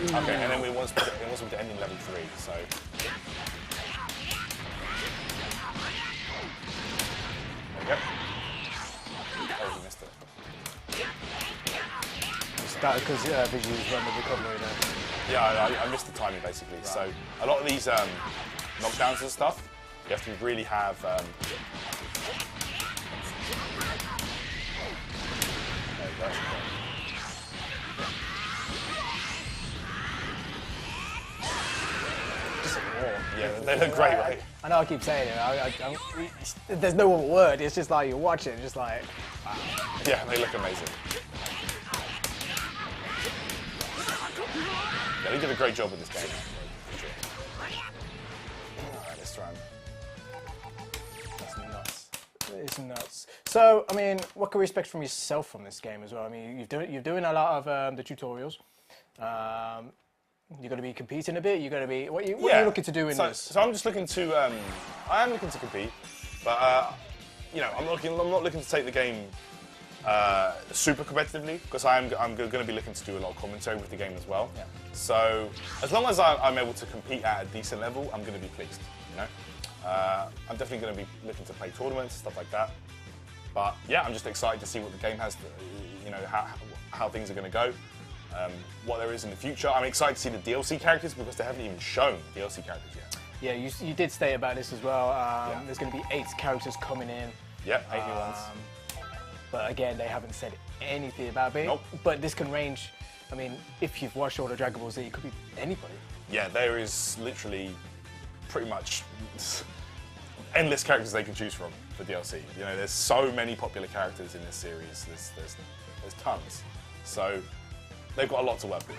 Okay, and then it wants me to end in level 3. So, there we go. Oh, you missed it. That because visuals run the recovery now. Yeah, I missed the timing basically. Right. So a lot of these knockdowns and stuff, you have to really have. Yeah, they look great, right? I know I keep saying it. There's no other word. It's just like you watch it, just like. Wow. Yeah, they look amazing. Yeah, they did a great job with this game. For sure. Alright, let's try and. That's nuts. It's nuts. So, I mean, what can we expect from yourself from this game as well? I mean, you're doing a lot of the tutorials. You're going to be competing a bit. You're going to be what are you looking to do in this? So I'm just looking to. I am looking to compete, but I'm not looking to take the game super competitively because I'm going to be looking to do a lot of commentary with the game as well. Yeah. So as long as I'm able to compete at a decent level, I'm going to be pleased. I'm definitely going to be looking to play tournaments, stuff like that. But yeah, I'm just excited to see what the game has. How things are going to go. What there is in the future. I'm excited to see the DLC characters because they haven't even shown DLC characters yet. Yeah, you did state about this as well. There's going to be 8 characters coming in. Yeah, 8 new ones. But again, they haven't said anything about it. Nope. But this can range. I mean, if you've watched all the Dragon Ball Z, it could be anybody. Yeah, there is literally pretty much endless characters they can choose from for DLC. You know, there's so many popular characters in this series. There's tons. So they've got a lot to work with.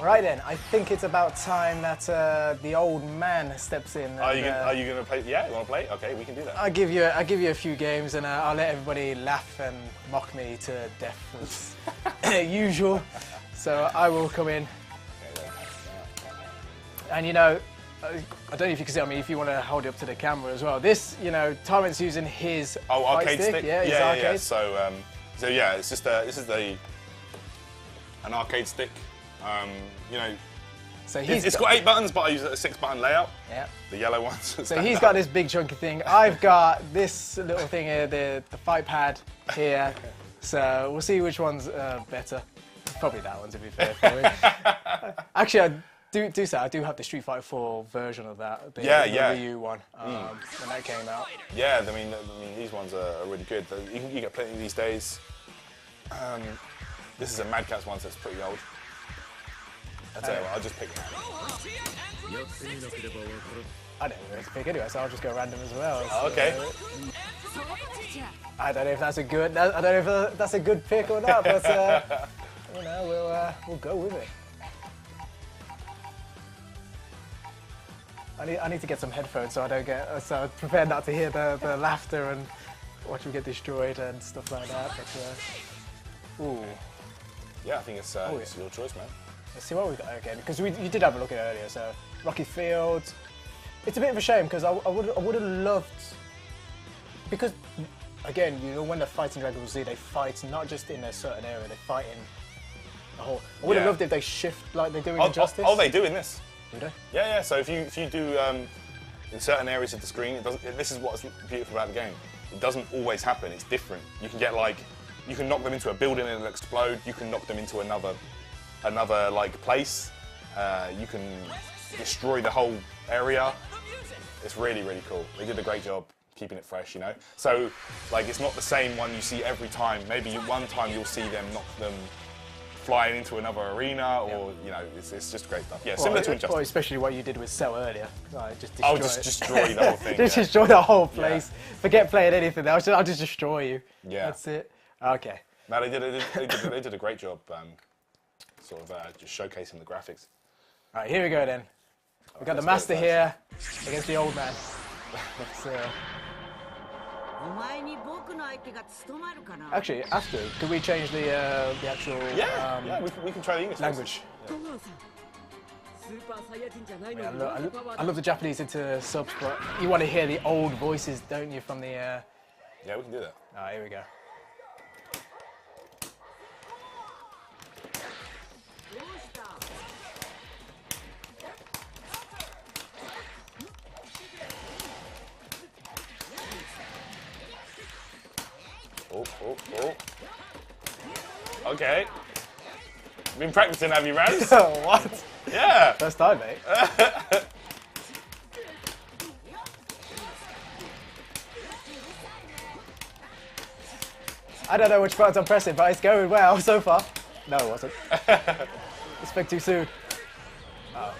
Right then, I think it's about time that the old man steps in. Are you gonna play? Yeah, you wanna play? Okay, we can do that. I'll give you a few games, and I'll let everybody laugh and mock me to death as usual. So I will come in, and you know, I don't know if you can see on me. If you want to hold it up to the camera as well, this, you know, Tyrant's using his arcade stick. Yeah, his yeah, arcade. yeah. So yeah, it's just this is an arcade stick. You know, So it's got 8 buttons, but I use a 6-button layout. Yeah. The yellow ones. So he's got this big chunky thing. I've got this little thing here, the fight pad here. So we'll see which one's better. Probably that one, to be fair. For me. Actually, I do say I do have the Street Fighter 4 version of that. The Wii U one when that came out. Yeah, I mean these ones are really good. You get plenty these days. This is a Mad Catz one, so it's pretty old. I'll tell you what, I'll just pick one. I don't know where to pick anyway, so I'll just go random as well. Oh, okay. I don't know if that's a good. I don't know if that's a good pick or not, but you know, we'll go with it. I need to get some headphones so I don't get so prepare not to hear the laughter and watch me get destroyed and stuff like that. But ooh, yeah, I think it's your choice, man. let's see what we got again, because you did have a look at it earlier. So Rocky Fields. It's a bit of a shame because I would have loved, because again, you know, when they're fighting Dragon Ball Z, they fight not just in a certain area, they fight in a whole. I would have loved if they shift like they do in Injustice. Oh, they do in this. Do they? Yeah, yeah. So if you do in certain areas of the screen, it doesn't. This is what's beautiful about the game. It doesn't always happen. It's different. You can get you can knock them into a building and it'll explode. You can knock them into another like place. You can destroy the whole area. It's really, really cool. They did a great job keeping it fresh, you know. So it's not the same one you see every time. Maybe one time you'll see them knock them flying into another arena, or you know, it's just great stuff. Yeah, similar to Injustice. Or especially what you did with Cell earlier. Just destroy the whole thing. Just destroy the whole place. Yeah. Forget playing anything else. I'll just destroy you. Yeah. That's it. Okay. No, they did a great job, sort of just showcasing the graphics. All right, here we go then. We've got the master here against the old man. Actually, after, could we change the actual yeah, we can try the English language? Yeah. I love the Japanese into subs, but you want to hear the old voices, don't you, from the... Yeah, we can do that. All right, here we go. Oh. Okay. Been practicing, have you, Rams? What? Yeah. First time, mate. I don't know which buttons I'm pressing, but it's going well so far. No, it wasn't. I spoke too soon. Oh.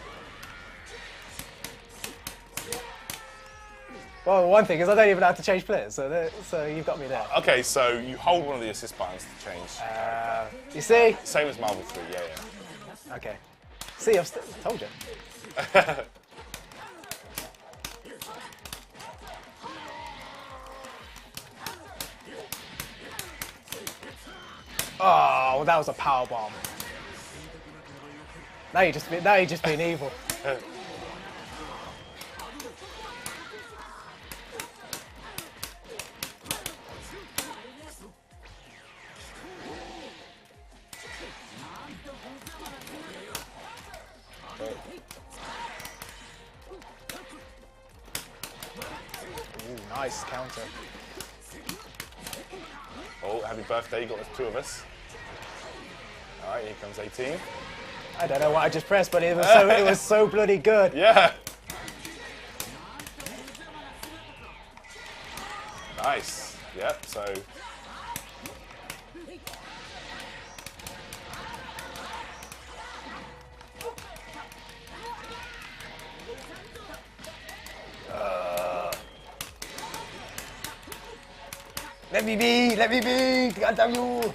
Well, one thing is I don't even have to change players, so you've got me there. Okay, so you hold one of the assist buttons to change. You see? Same as Marvel 3, yeah. Okay. See, I've told you. Oh, that was a power bomb. Now you're just being evil. Ooh, nice counter. Oh, happy birthday, you got the two of us. All right, here comes 18. I don't know what I just pressed, but it was so bloody good. Yeah. Nice. Yep, so... Let me be! Let me be! God damn you!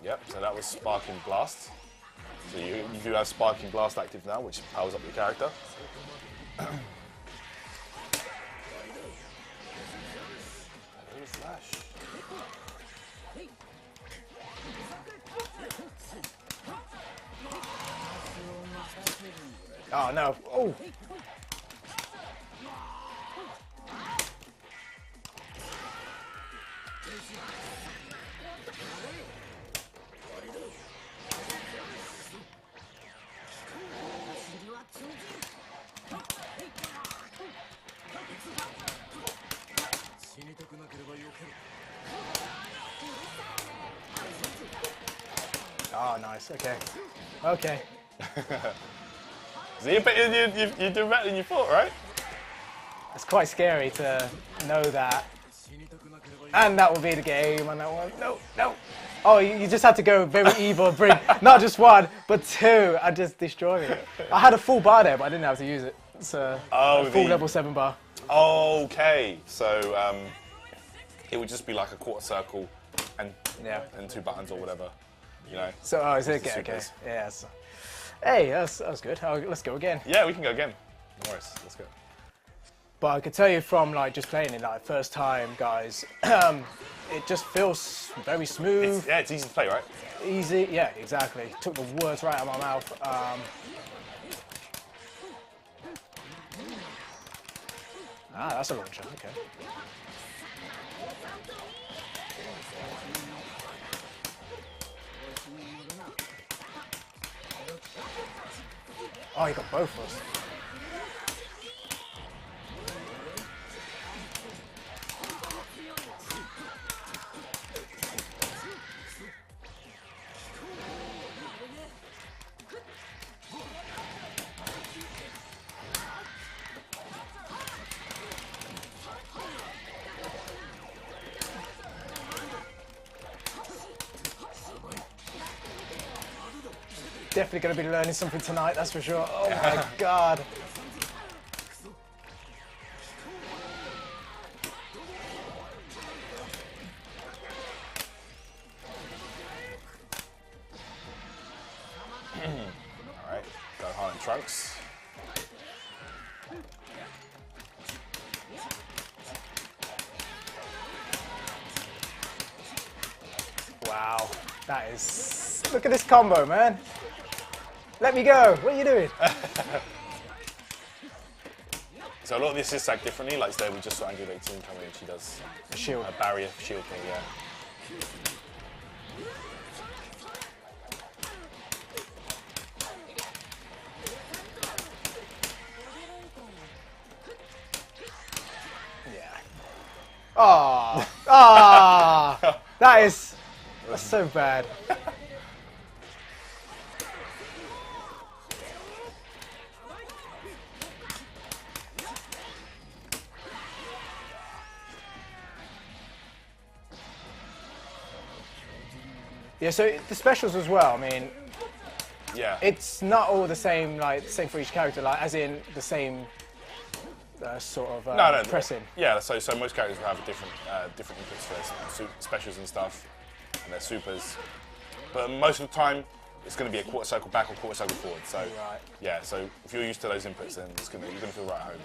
Yep, so that was Sparking Blast. So you do have Sparking Blast active now, which powers up your character. Flash. Oh no! Oh! Oh, nice. Okay. Okay. So you do better than you thought, right? It's quite scary to know that. And that will be the game on that one. No, no. Oh, you just had to go very evil, bring not just one, but two, and just destroy me. I had a full bar there, but I didn't have to use it. It's a full level 7 bar. Okay, so it would just be like a quarter circle and and 2 buttons or whatever, you know. So, oh, is it okay? Okay. Yes. Hey, that was good. Oh, let's go again. Yeah, we can go again. No worries, let's go. But I can tell you from like just playing it like first time, guys, it just feels very smooth. It's easy to play, right? Easy, yeah, exactly. Took the words right out of my mouth. That's a launcher. Okay. Oh, you got both of us. Definitely going to be learning something tonight, that's for sure. Oh my god. Alright, Gohan and Trunks. Wow, that is... Look at this combo, man. Let me go. What are you doing? So a lot of the assists act differently. Like today we just saw Andrew 18 come in and she does A shield. a barrier shield thing, yeah. Yeah. Oh, ah, that's so bad. Yeah, so the specials as well. I mean, Yeah. it's not all the same, like same for each character, like as in the same sort of no, pressing. Yeah, so most characters will have different inputs for their specials and stuff, and their supers. But most of the time, it's going to be a quarter circle back or quarter circle forward. So Right. yeah, so if you're used to those inputs, then you're going to feel right at home.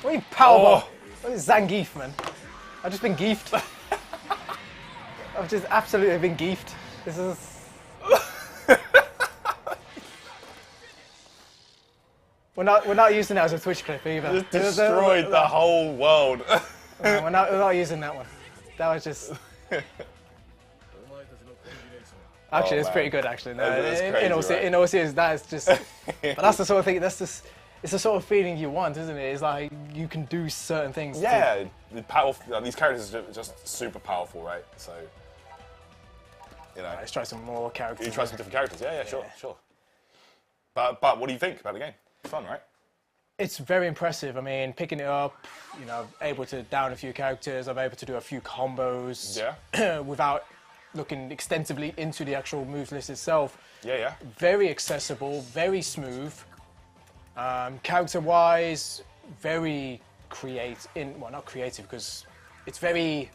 What are you powerbomb? Oh. What is Zangief, man? I've just been geefed. I've just absolutely been geefed. This is... We're not using that as a Twitch clip either. Just destroyed the whole world. We're not using that one. That was just... Actually, it's man. pretty good, actually. No, That's crazy, in all right? seriousness, that is just... But that's the sort of thing, it's the sort of feeling you want, isn't it? It's like you can do certain things. Yeah, these characters are just super powerful, right? So, you know. Let's try some more characters. You try some different characters, yeah, sure. But what do you think about the game? Fun, right? It's very impressive. I mean, picking it up, you know, able to down a few characters. I'm able to do a few combos. Yeah. Without looking extensively into the actual moves list itself. Yeah, yeah. Very accessible, very smooth. Character-wise, very well, not creative because it's very.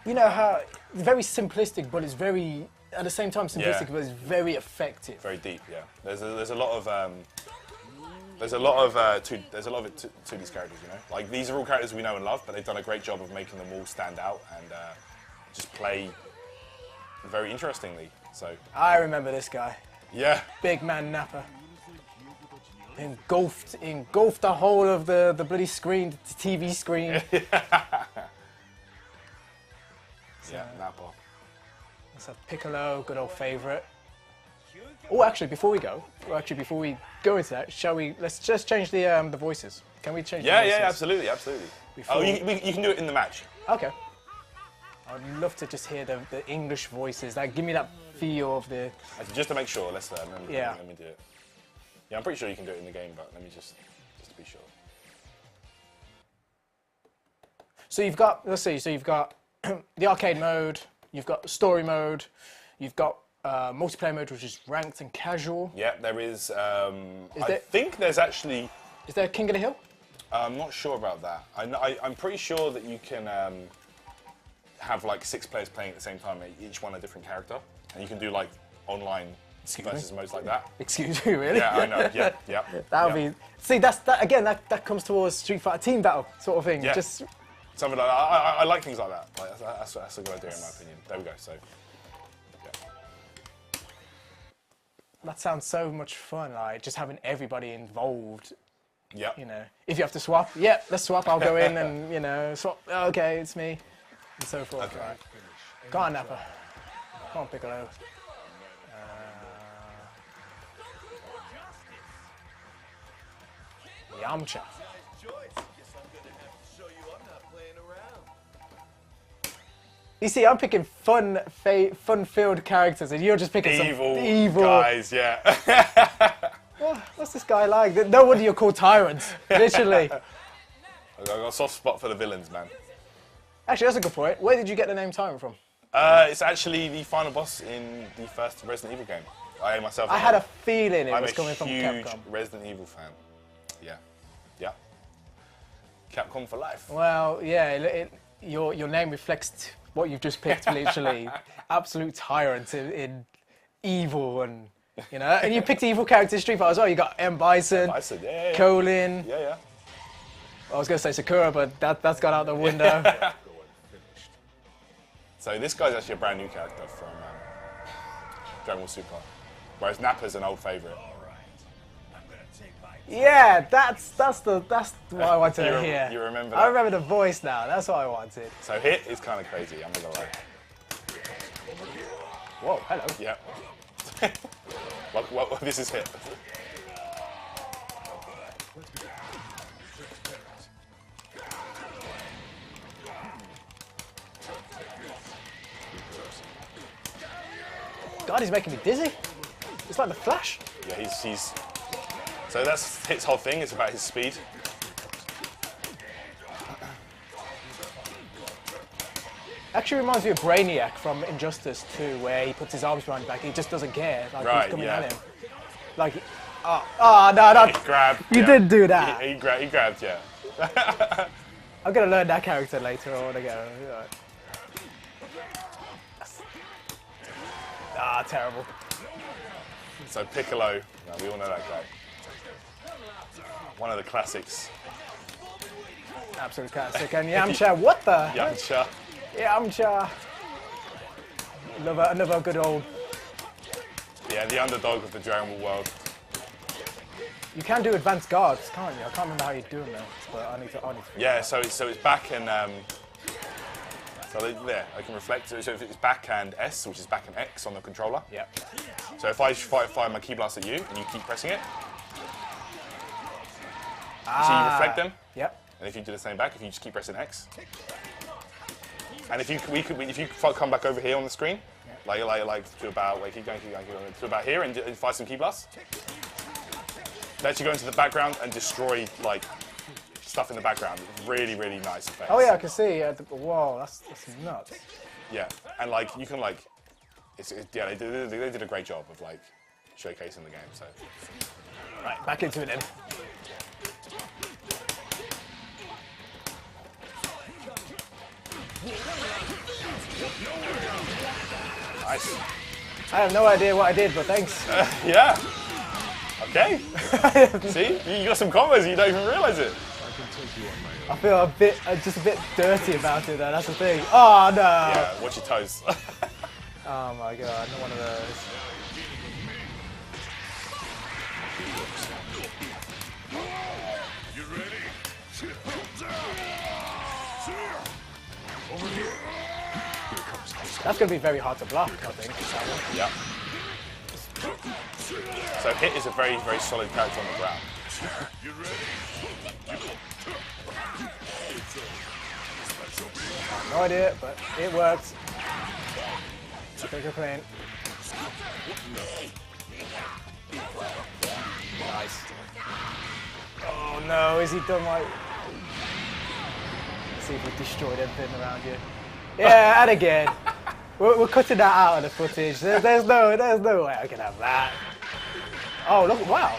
You know how very simplistic, but it's very at the same time simplistic, but it's very effective. Very deep, yeah. There's a lot of to these characters, you know. Like these are all characters we know and love, but they've done a great job of making them all stand out and just play very interestingly. So I remember this guy, yeah, big man Nappa. Engulfed the whole of the bloody screen, the TV screen. Yeah, Nappa. Let's have Piccolo, good old favourite. Oh, actually, before we go into that, let's just change the voices. Can we change the voices? Yeah, absolutely. Oh, you can do it in the match. Okay. I'd love to just hear the English voices. Like, give me that feel of the... Actually, just to make sure, let me do it. Yeah, I'm pretty sure you can do it in the game, but let me just to be sure. So you've got, let's see, so you've got the arcade mode, you've got the story mode, you've got multiplayer mode, which is ranked and casual. Yeah, there is. I think there's actually. Is there King of the Hill? I'm not sure about that. I'm pretty sure that you can have like 6 players playing at the same time, each one a different character, and you can do like online versus modes like that. Excuse me, really? Yeah, I know. Yeah. That would be. See, that comes towards Street Fighter team battle sort of thing. Yeah. Just something like that. I like things like that. Like, that's a good idea in my opinion. There we go. So. That sounds so much fun, like just having everybody involved. Yeah. You know, if you have to swap, yeah, let's swap. I'll go in and, you know, swap. Okay, it's me, and so forth. Okay. Right. Go on, Nappa. Come on, Piccolo. Yamcha. You see, I'm picking fun-filled characters, and you're just picking evil some evil guys. Yeah. What's this guy like? No wonder you're called Tyrant. Literally. I've got a soft spot for the villains, man. Actually, that's a good point. Where did you get the name Tyrant from? It's actually the final boss in the first Resident Evil game. I had a feeling it was I'm coming from a huge Capcom. Resident Evil fan. Yeah. Capcom for life. Well, yeah, your name reflects what you've just picked, literally. Absolute tyrant in evil and, you know, and you picked evil characters Street Fighter as well. You got M. Bison, Yeah. Colin. Yeah. I was going to say Sakura, but that's gone out the window. So this guy's actually a brand new character from Dragon Ball Super, whereas Nappa's an old favourite. Yeah, that's what I wanted to hear. You remember I that? remember the voice now. That's what I wanted. So hit is kind of crazy. I'm not gonna lie. Whoa, hello. Yeah. What, this is hit. God, he's making me dizzy. It's like the Flash. Yeah, he's. So that's Hit's whole thing. It's about his speed. Actually reminds me of Brainiac from Injustice 2, where he puts his arms behind his back. He just doesn't care. Like Right, he's coming yeah. at him. Like, no. He grabbed. You did do that. He grabbed, yeah. I'm gonna learn that character later on again. Terrible. So Piccolo, we all know that guy. One of the classics. Absolute classic. And Yamcha, what the? Yamcha. Yamcha. Another good old. Yeah, the underdog of the Dragon Ball world. You can do advanced guards, can't you? I can't remember how you're doing that, but I need to. Yeah, so it's back and so there I can reflect. So if it's back and S, which is back and X on the controller. Yeah. So if I fire my key blast at you and you keep pressing it, so you reflect them. Yep. And if you do the same back, if you just keep pressing X, and if you come back over here on the screen, like to about keep going to about here and fire some key blasts. Let you go into the background and destroy stuff in the background. Really, really nice effects. Oh yeah, I can see. Whoa, that's nuts. Yeah, and like you can like, yeah, they did a great job of like showcasing the game. So. Right, back into it then. Nice. I have no idea what I did, but thanks. Yeah. Okay. See, you got some combos and you don't even realize it. I feel just a bit dirty about it though, that's the thing. Oh no! Yeah, watch your toes. Oh my god, not one of those. You ready? That's going to be very hard to block, I think. Yeah. So Hit is a very, very solid character on the ground. You ready? No idea, but it worked. Take a plane. Nice. Oh no, is he done like... Let's see if we destroyed everything around you. Yeah, and again. We're cutting that out of the footage. There's no way I can have that. Oh, look, wow.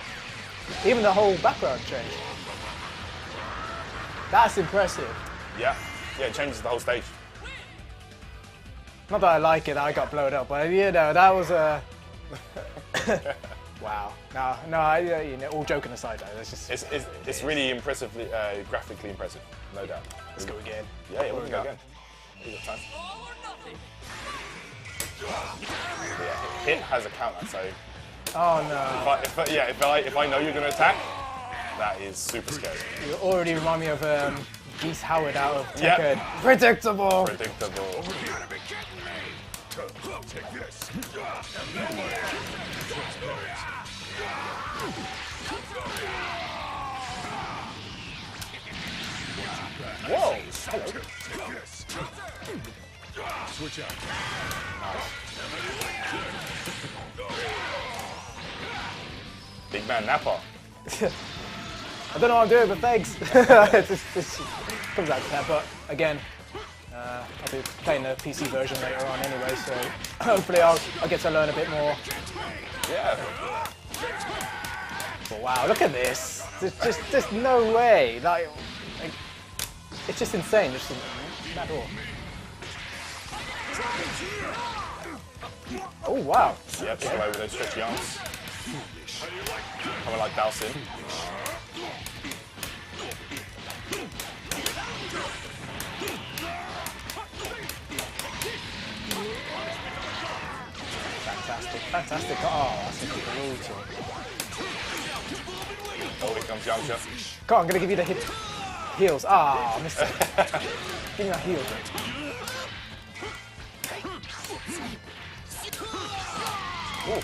Even the whole background changed. That's impressive. Yeah. Yeah, it changes the whole stage. Not that I like it, I got blown up, but you know, that was a... Wow. No, you know, all joking aside though, that's just... It's really impressively, graphically impressive, no doubt. Let's go again. Yeah, we can go again. We got time. Yeah, Hit has a counter, so... Oh no. If I know you're going to attack, that is super scary. You already remind me of Geese Howard out of Tekken. Yep. Predictable. Predictable. Take this. Whoa! Take this. Switch out. Big man Nappa. I don't know what I'm doing, but thanks. it just comes out to that, but again, I'll be playing the PC version later on anyway, so hopefully I'll get to learn a bit more. Yeah. But wow, look at this. There's just no way. Like, it's just insane. Just that all. Oh wow. Yeah, just away with those stretchy arms. Coming like Dalsin. Fantastic. Oh, that's a brutal. Oh, here comes Yamcha. Come on, I'm gonna give you the heels. Ah, I missed it. Give me that heel.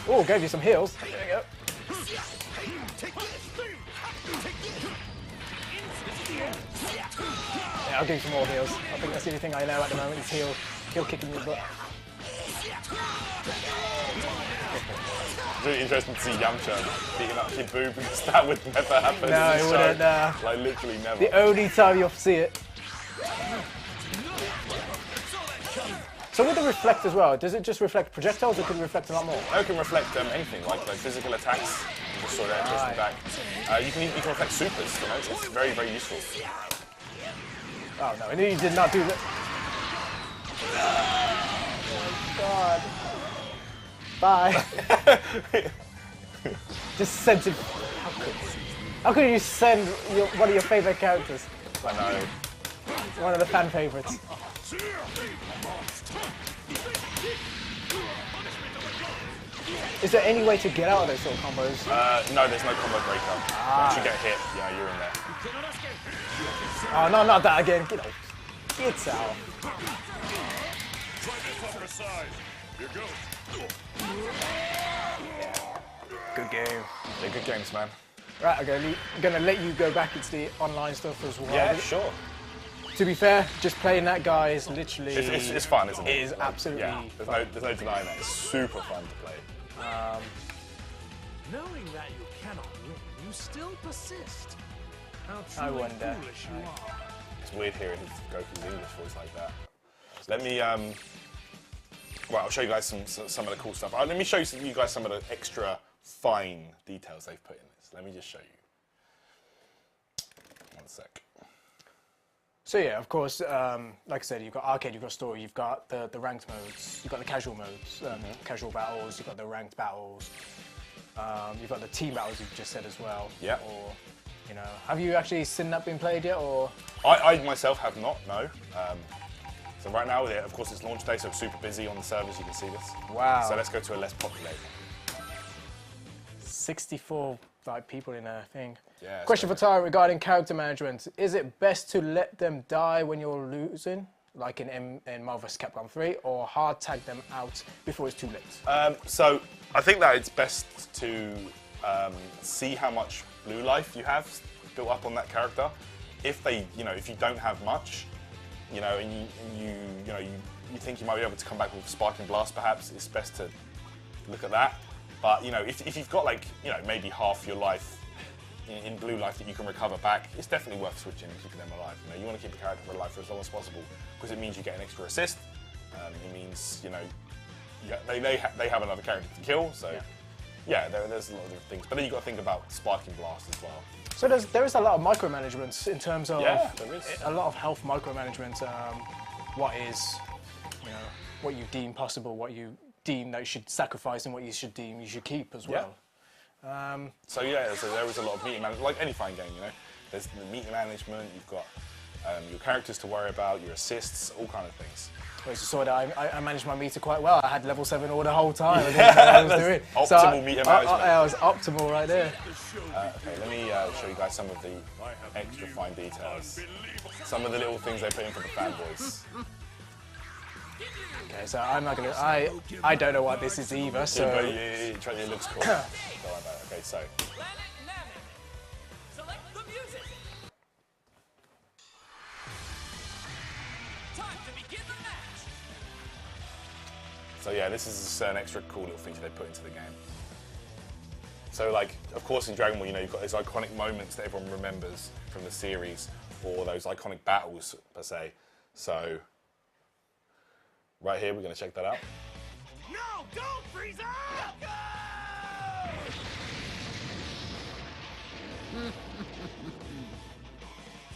Oh, gave you some heels. There you go. Yeah, I'll give you some more heels. I think that's the only thing I know at the moment is heel kicking your butt. It's really interesting to see Yamcha beating up Kid Buu because that would never happen. No, in this it wouldn't. show. Like literally never. The only time you'll see it. So with the reflect as well, does it just reflect projectiles or could it reflect a lot more? No, it can reflect anything, like physical attacks. You just saw that just back. You can reflect supers. You know, it's very, very useful. Oh no, I knew you did not do that. Oh God. Bye. Just sent it. How could you send one of your favorite characters? I know. One of the fan favorites. Is there any way to get out of those sort of combos? No, there's no combo breaker. Once you get hit, yeah, you're in there. Oh no, not that again. Get out. Get out. Good game. They're good games, man. Right, I'm gonna let you go back into the online stuff as well. Yeah, sure. To be fair, just playing that guy is literally... It's fun, isn't it? It is absolutely fun. There's no denying that. It's super fun to play. Knowing that you cannot win, you still persist. I wonder. It's weird hearing Goku's English voice like that. Let me, well, I'll show you guys some of the cool stuff. Let me show you guys some of the extra fine details they've put in this. Let me just show you. One sec. So yeah, of course, like I said, you've got arcade, you've got story, you've got the ranked modes, you've got the casual modes, casual battles, you've got the ranked battles, you've got the team battles you've just said as well. Yeah. Or, you know, have you actually seen that being played yet, or? I myself have not, no. So right now, of course, it's launch day, so it's super busy on the servers, you can see this. Wow. So let's go to a less populated. 64 like people in a thing. Yeah, Question for Tyrant regarding character management. Is it best to let them die when you're losing, like in Marvel vs. Capcom 3, or hard tag them out before it's too late? So I think that it's best to see how much blue life you have built up on that character. If they, if you don't have much, and you think you might be able to come back with Sparking Blast, perhaps it's best to look at that. But if you've got like maybe half your life in blue life that you can recover back, it's definitely worth switching and keeping them alive. You want to keep the character alive for as long as possible because it means you get an extra assist. It means they have another character to kill. So yeah, there's a lot of different things. But then you got to think about Sparking Blast as well. So there is a lot of micromanagement in terms of there is. A lot of health micromanagement. What is what you deem possible, what you deem that you should sacrifice, and what you should deem you should keep as well. So there is a lot of meter management, like any fighting game. There's the meter management. You've got your characters to worry about, your assists, all kind of things. As you saw that I managed my meter quite well. I had level 7 all the whole time. I didn't know what I was doing. Optimal meter management. I was optimal right there. Okay, let me show you guys some of the extra fine details. Some of the little things they put in for the fanboys. Okay, so I'm not gonna. I don't know what this is either. So It looks cool. Don't worry about it. Okay, so. Select the music. Time to begin the match. So yeah, this is an extra cool little feature they put into the game. So like, of course in Dragon Ball, you've got those iconic moments that everyone remembers from the series, or those iconic battles per se. So right here, we're gonna check that out. No, don't Frieza! Go!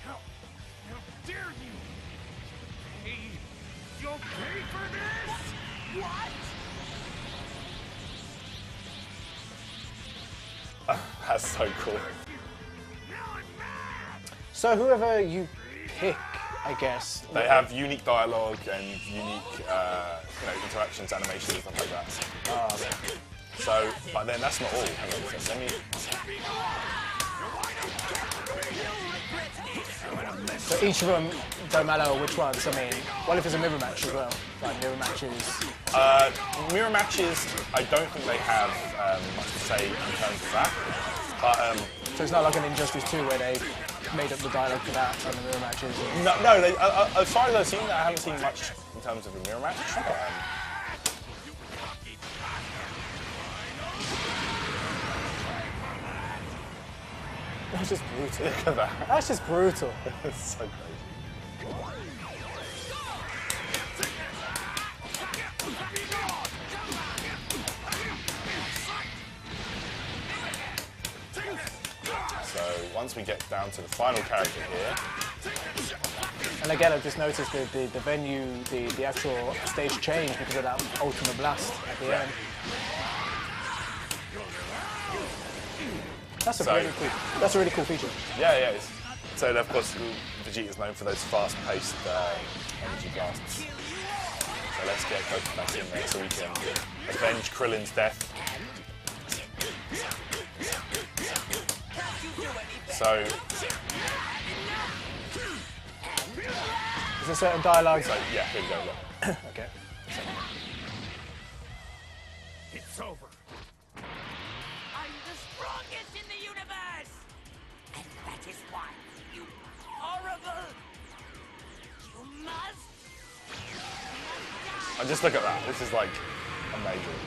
How dare you? Hey, you'll pay for this? What? That's so cool. Now I'm mad! So whoever you pick, I guess. They have unique dialogue and unique interactions, animations, and stuff like that. So, but then that's not all. Hang on a second. So each of them don't matter which ones. I mean, what if it's a mirror match as well? Like mirror matches. Mirror matches, I don't think they have much to say in terms of that. But So it's not like an Injustice 2 where they made up the dialogue for that and the mirror matches. no, they, as far as I've seen, I haven't seen much in terms of the mirror match. That's just brutal. Look at that. That's just brutal. It's so crazy. So once we get down to the final character here, And again, I've just noticed the venue, the actual stage changed because of that Ultimate Blast at the end. That's a really cool feature. yeah, it is. So of course, Vegeta's known for those fast-paced energy blasts. So let's get Goku back in there so we can avenge Krillin's death. So, Is there certain dialogue? yeah, here we go. Look. Okay. It's over. I'm the strongest in the universe! And that is why you horrible! You must die! And just look at that. This is like amazing.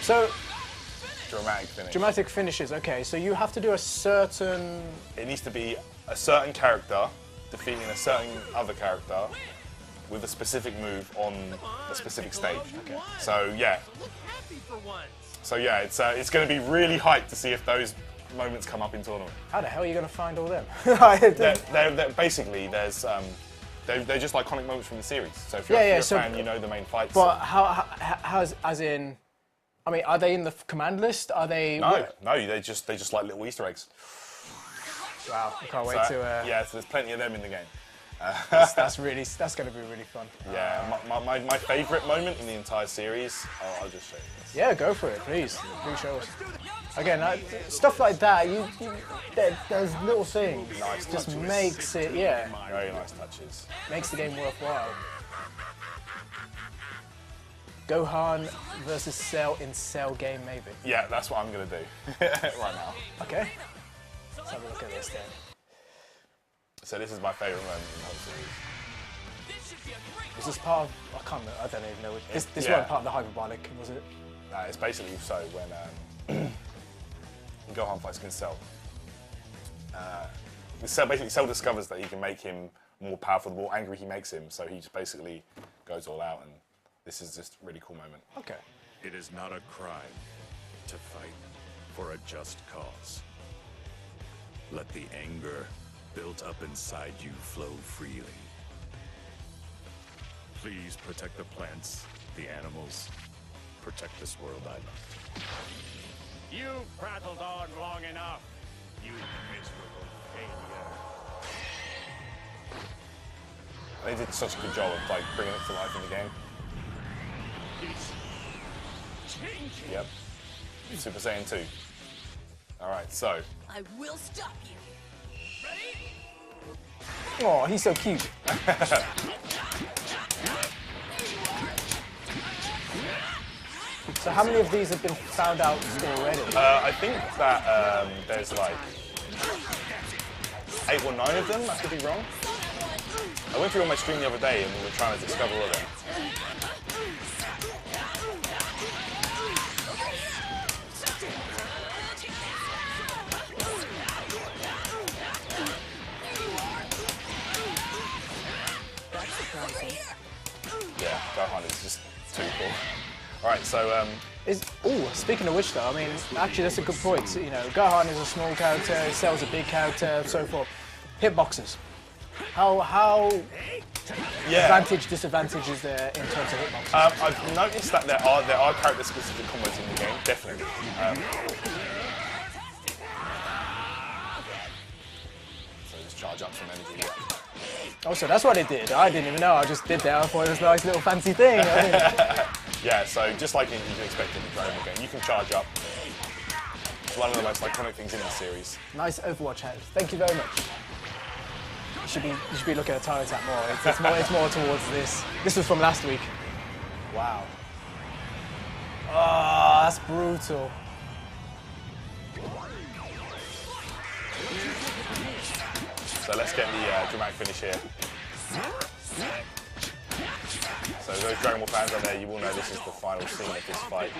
So Dramatic finish. Dramatic finishes. Okay, so you have to do a certain. It needs to be a certain character defeating a certain other character with a specific move on a specific stage. Okay. So yeah. Look happy for once. So yeah, it's going to be really hyped to see if those moments come up in tournament. How the hell are you going to find all them? They're basically they're just iconic moments from the series. So if you're, a fan, you know the main fights. But how's as in? I mean, are they in the command list? Are they? No, they just like little Easter eggs. Wow, I can't wait to. Yeah, so there's plenty of them in the game. That's going to be really fun. Yeah, my favourite moment in the entire series. I'll just show you this. Yeah, go for it, please. Please show us. Again, stuff like that. There's little things. Nice just touches. makes it, yeah. Very nice touches. Makes the game worthwhile. Gohan versus Cell in Cell game, maybe. Yeah, that's what I'm gonna do right now. Okay. Let's have a look at this then. So this is my favourite moment in the whole series. Was this part of? I don't even know. This Yeah. wasn't part of the hyperbolic, was it? It's basically so when Gohan fights against Cell. Cell discovers that he can make him more powerful the more angry he makes him, so he just basically goes all out, and this is just a really cool moment. Okay. It is not a crime to fight for a just cause. Let the anger built up inside you flow freely. Please protect the plants, the animals, protect this world I love. You've prattled on long enough, you miserable failure. They did such a good job of like bringing it to life in the game. It's changing. Yep. Super Saiyan 2. Alright, so. I will stop you. Oh, he's so cute. So how many of these have been found out already? I think that there's like 8 or 9 of them, I could be wrong. I went through on my stream the other day and we were trying to discover all of them. Yeah, Gohan is just too cool. Alright, so Speaking of which though, I mean, actually that's a good point. You know, Gohan is a small character, Cell's a big character, so forth. Hitboxes. How advantage, disadvantage is there in terms of hitboxes? I've noticed that there are character-specific combos in the game, definitely. So just charge up some energy. Oh, so that's what it did. I didn't even know. I just did that. I thought it was a nice little fancy thing. Yeah, so just like you can expect in the Dragon Ball game, you can charge up. It's one of the most iconic things in the series. Nice Overwatch head. Thank you very much. You should be looking at Tyrant more. It's more towards this. This was from last week. Wow. Oh, that's brutal. So let's get the dramatic finish here. So those Dragon Ball fans out there, you will know this is the final scene of this fight.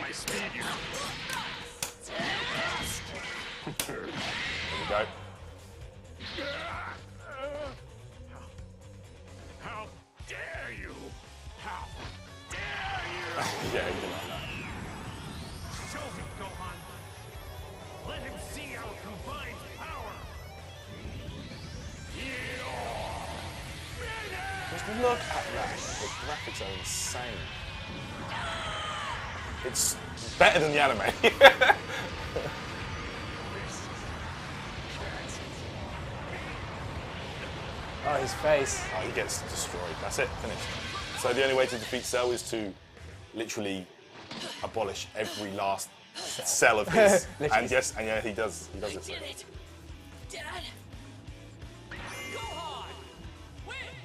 Here we go. How dare you? How dare you? Yeah, he did like that. Show him, Gohan. Let him see our combined power. Just look at that. The graphics are insane. It's better than the anime. Oh, his face. Oh, he gets destroyed. That's it. Finished. So the only way to defeat Cell is to literally abolish every last cell of his. And yes, and yeah, he does. He does it. Did it. Dad.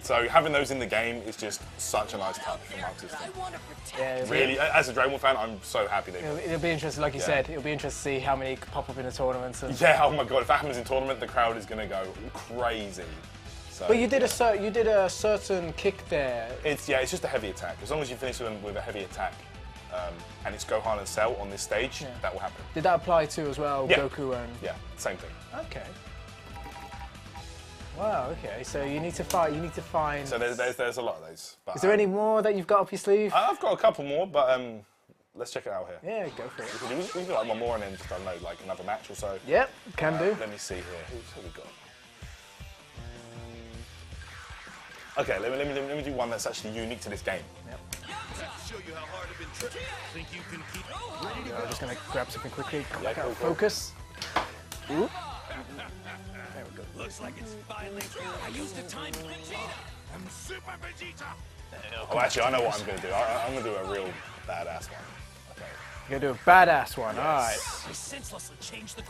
So having those in the game is just such a nice touch from Arc System. I want to protect. Yeah, Really, as a Dragon Ball fan, I'm so happy they. It'll be interesting, like you Yeah. said. It'll be interesting to see how many pop up in the tournaments. And... Yeah. Oh my God! If that happens in tournament, the crowd is going to go crazy. So, But you did a certain kick there. It's just a heavy attack. As long as you finish them with a heavy attack, and it's Gohan and Cell on this stage, that will happen. Did that apply to as well, Yeah. Goku and... Yeah, same thing. Okay. Wow, okay, so you need to find... So there's a lot of those. But, Is there any more that you've got up your sleeve? I've got a couple more, but let's check it out here. Yeah, go for it. We can do like one more and then just, I don't know, like another match or so. Yep, can do. Let me see here. Who we got? Okay, let me do one that's actually unique to this game. Yep. Show you how hard I've been tripping. Think you can keep ready to I'm just going to grab something quickly. Yeah, cool, cool. Focus. Ooh. Looks like it's finally. I used a time Vegeta. I'm Super Vegeta. Oh, actually, I know what I'm going to do. I'm going to do a real badass one. Okay. You're going to do a badass one, alright. I senselessly changed the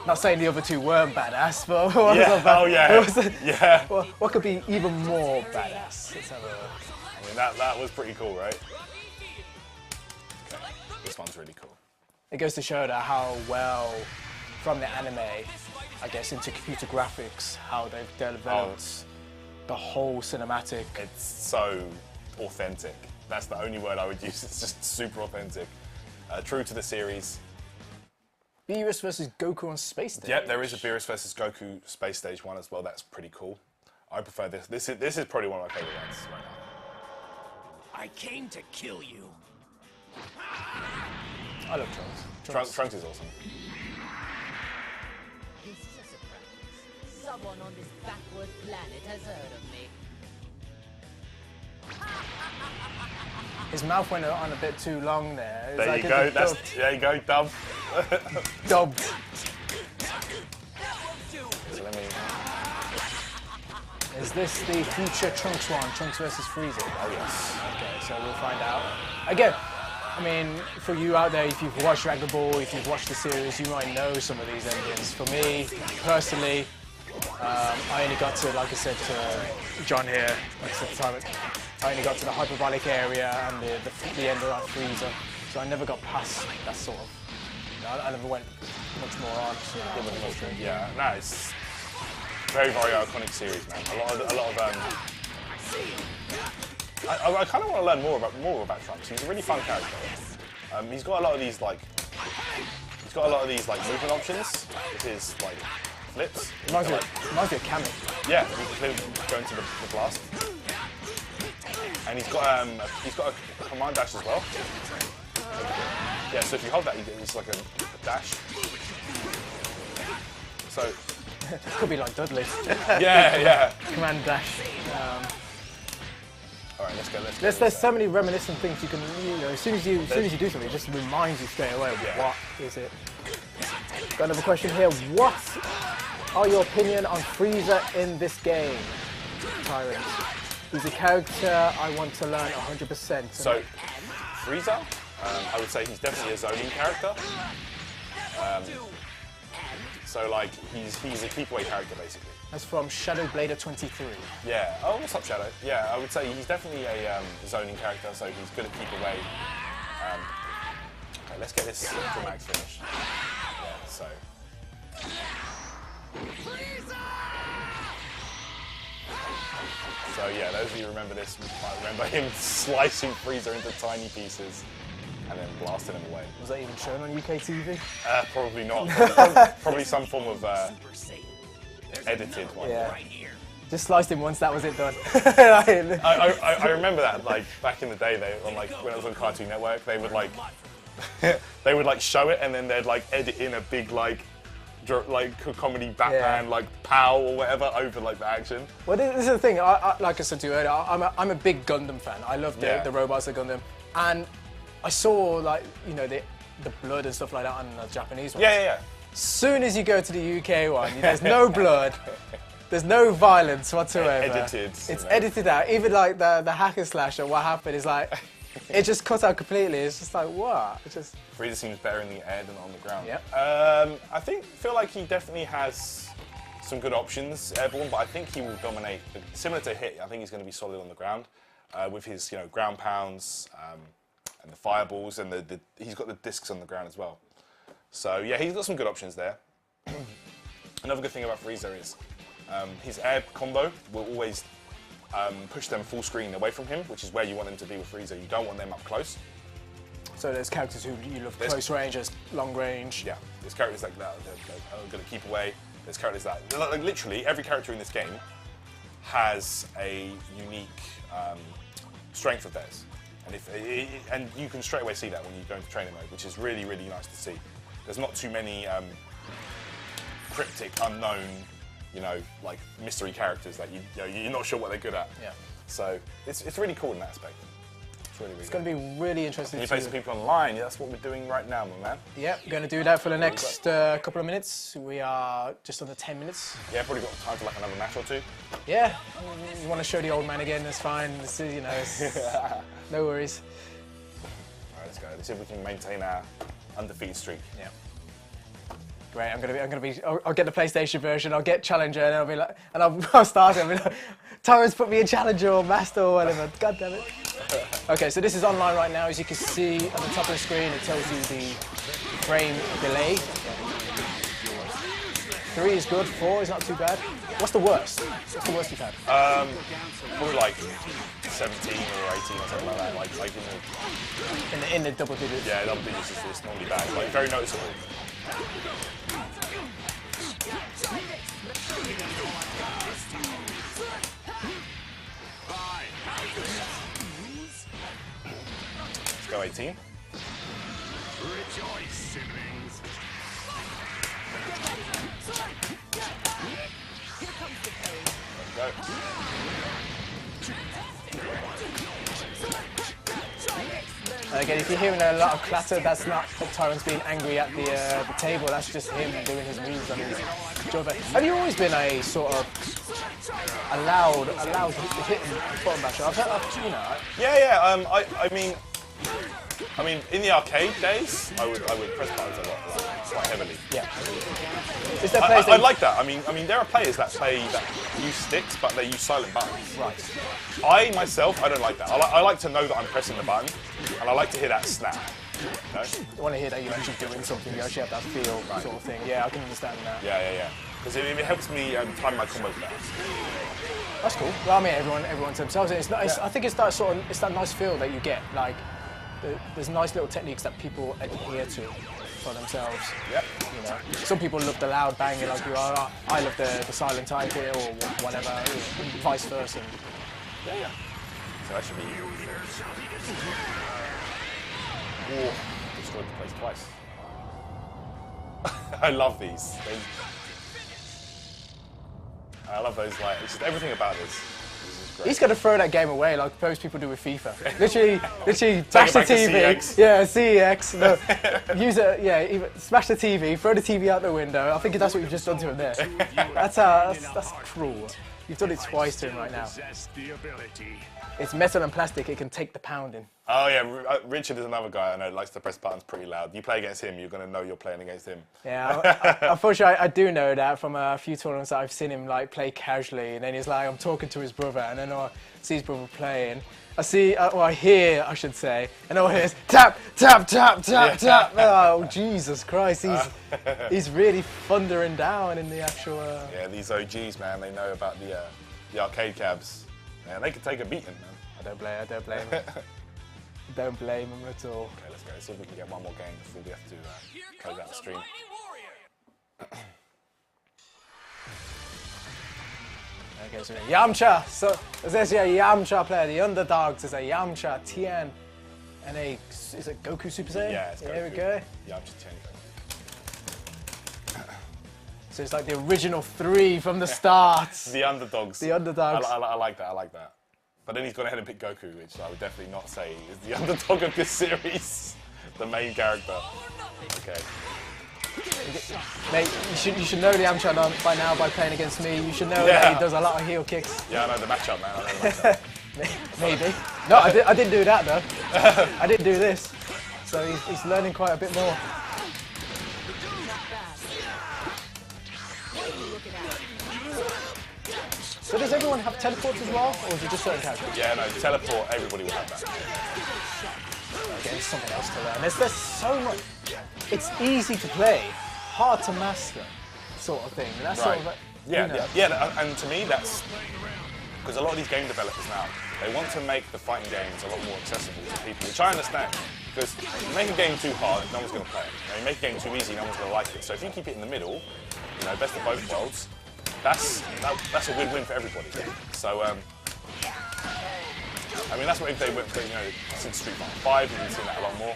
Not saying the other two weren't badass, but what Yeah. was that? Oh yeah. What was it? Yeah. What could be even more badass? Let's have a look. I mean, that was pretty cool, right? Okay. This one's really cool. It goes to show that how well, from the anime, I guess, into computer graphics, how they've developed the whole cinematic. It's so authentic. That's the only word I would use. It's just super authentic. True to the series. Beerus versus Goku on Space Stage. Yep, there is a Beerus versus Goku Space Stage one as well. That's pretty cool. I prefer this. This is probably one of my favorite ones right now. I came to kill you. I love Trunks. Trunks is awesome. This is a surprise. Someone on this backward planet has heard of me. His mouth went on a bit too long there. It's There like you go. it's There you go, dub. dubbed. So let me. Is this the future Trunks one? Trunks versus Frieza? Oh yes. Okay, so we'll find out. Again, I mean, for you out there, if you've watched Dragon Ball, if you've watched the series, you might know some of these endings. For me, personally, I only got to, like I said to John here, like I said to Tyrant, I only got to the hyperbolic area and the end of that Frieza. So I never got past that sort of, I never went much more on. Yeah, no, it's very, very iconic series, man. A lot of I kind of want to learn more about Trunks. He's a really fun character. He's got a lot of these like movement options with his like flips. Reminds me of Kami. Yeah, you can go into the blast. And he's got a command dash as well. Yeah, so if you hold that, it's like a dash. So Could be like Dudley. yeah. Command dash. All right, let's go. There's so many reminiscent things you can, as soon as you do something, it just reminds you straight away. Yeah. What is it? Got another question here. What are your opinion on Frieza in this game, Tyrant? He's a character I want to learn 100%. So, Frieza, I would say he's definitely a zoning character. So like he's a keep away character basically. That's from Shadow Blader 23. Yeah. Oh, what's up, Shadow? Yeah, I would say he's definitely a zoning character, so he's good at keep away. Okay, let's get this max finished. Yeah. So. So yeah, those of you who remember this might remember him slicing Frieza into tiny pieces and then blasting him away. Was that even shown on UK TV? Probably not. Probably some form of edited one. Yeah. Just sliced him once, that was it done. I remember that, like back in the day, when I was on Cartoon Network, they would like show it and then they'd like edit in a big like comedy Batman like pow or whatever over like the action. Well, this is the thing. Like I said to you earlier, I'm a big Gundam fan. I love the robots, the Gundam, and I saw like the blood and stuff like that on the Japanese ones. Yeah. Soon as you go to the UK one, there's no blood, there's no violence whatsoever. Edited. It's edited out. Even like the hack and slash or what happened is like, it just cut out completely. It's just like, what? It just. Frieza seems better in the air than on the ground. Yep. I feel like he definitely has some good options airborne, but I think he will dominate. Similar to Hit, I think he's going to be solid on the ground with his ground pounds and the fireballs, and he's got the discs on the ground as well. So yeah, he's got some good options there. Another good thing about Frieza is his air combo will always push them full screen away from him, which is where you want them to be with Frieza. You don't want them up close. So there's characters who you love close range, there's long range. Yeah, there's characters like that are going to keep away. There's characters that, like, literally every character in this game has a unique strength of theirs. And you can straight away see that when you go into training mode, which is really, really nice to see. There's not too many cryptic, unknown, like mystery characters that you're not sure what they're good at. Yeah. So it's really cool in that aspect. It's really, really It's going to be really interesting. And you play some people online. Yeah, that's what we're doing right now, my man. Yep, we're going to do that for the next couple of minutes. We are just under 10 minutes. Yeah, probably got time for like another match or two. Yeah, you want to show the old man again, that's fine. This is, no worries. All right, let's go. Let's see if we can maintain our undefeated streak. Yeah. Great. I'll get the PlayStation version. I'll get Challenger, and I'll be like, and I'll start it. I'll be like, Tyrant's put me in Challenger or Master or whatever. God damn it. Okay, so this is online right now. As you can see at the top of the screen, it tells you the frame delay. 3 is good. 4 is not too bad. What's the worst? What's the worst you've had? Probably like 17 or 18 or something like that. Like in the double digits. Yeah, double digits is normally bad. Like very noticeable. Let's go 18. Rejoice, siblings. Go. Again, if you're hearing a lot of clatter, that's not Tyrant's being angry at the table. That's just him doing his moves on his job. Have you always been a sort of a loud hitting button masher? Yeah. I mean, in the arcade days, I would press buttons a lot, like, quite heavily. Yeah. Is there players I like that. I mean, there are players that use sticks, but they use silent buttons. Right. I myself, I don't like that. I like to know that I'm pressing the button, and I like to hear that snap. I want to hear that you're actually doing something. You actually have that feel, sort of thing. Yeah, I can understand that. Yeah. Because it helps me time my combos better. That's cool. Well, I mean, everyone to themselves. It's not, I think it's that nice feel that you get. Like, there's nice little techniques that people adhere to for themselves. Yep. Some people love the loud banging like you are. I love the silent type here or whatever, vice versa. Yeah. So that should be. Whoa! Destroyed the place twice. I love these. I love those. Like, it's just everything about this. He's going to throw that game away like most people do with FIFA. literally smash the back to TV. CEX. Yeah, CEX. No, use it. Yeah, even smash the TV, throw the TV out the window. I think that's what you've just done to him there. That's cruel. You've done it twice to him right now. It's metal and plastic. It can take the pounding. Oh yeah, Richard is another guy I know likes to press buttons pretty loud. You play against him, you're going to know you're playing against him. Yeah, unfortunately, I do know that from a few tournaments that I've seen him like play casually, and then he's like, I'm talking to his brother, and then I see his brother playing. I hear, I should say, and all I hear is tap, tap, tap, tap, tap. Oh, Jesus Christ, he's really thundering down in the actual... Yeah, these OGs, man, they know about the arcade cabs. Man, they could take a beating, man. I don't blame him. Don't blame him at all. Okay, let's go. Let's see if we can get one more game before we have to close out the stream. Okay, so Yamcha. So there's a Yamcha player. The underdogs is a Yamcha, Tien, and is it Goku Super Saiyan? Yeah, it's Goku. There we go. Yamcha, Tien, Goku. So it's like the original 3 from the start. The underdogs. The underdogs. I like that. But then he's gone ahead and picked Goku, which I would definitely not say is the underdog of this series. The main character. Okay. Mate, you should know the Yamcha by now by playing against me. You should know that he does a lot of heel kicks. Yeah, I know the matchup, man. I know the matchup. Maybe. No, I didn't do that though. I didn't do this. So he's learning quite a bit more. So does everyone have teleports as well, or is it just certain characters? Yeah, no, teleport, everybody will have that. Again, something else to learn. There's so much. It's easy to play, hard to master, sort of thing. That's right. sort of like, yeah, and to me that's because a lot of these game developers now they want to make the fighting games a lot more accessible to people, which I understand. Because you make a game too hard, no one's going to play it. You make a game too easy, no one's going to like it. So if you keep it in the middle, best of both worlds, that's a win-win for everybody. So I mean, that's what they went for. Since Street Fighter 5, we've been seeing that a lot more.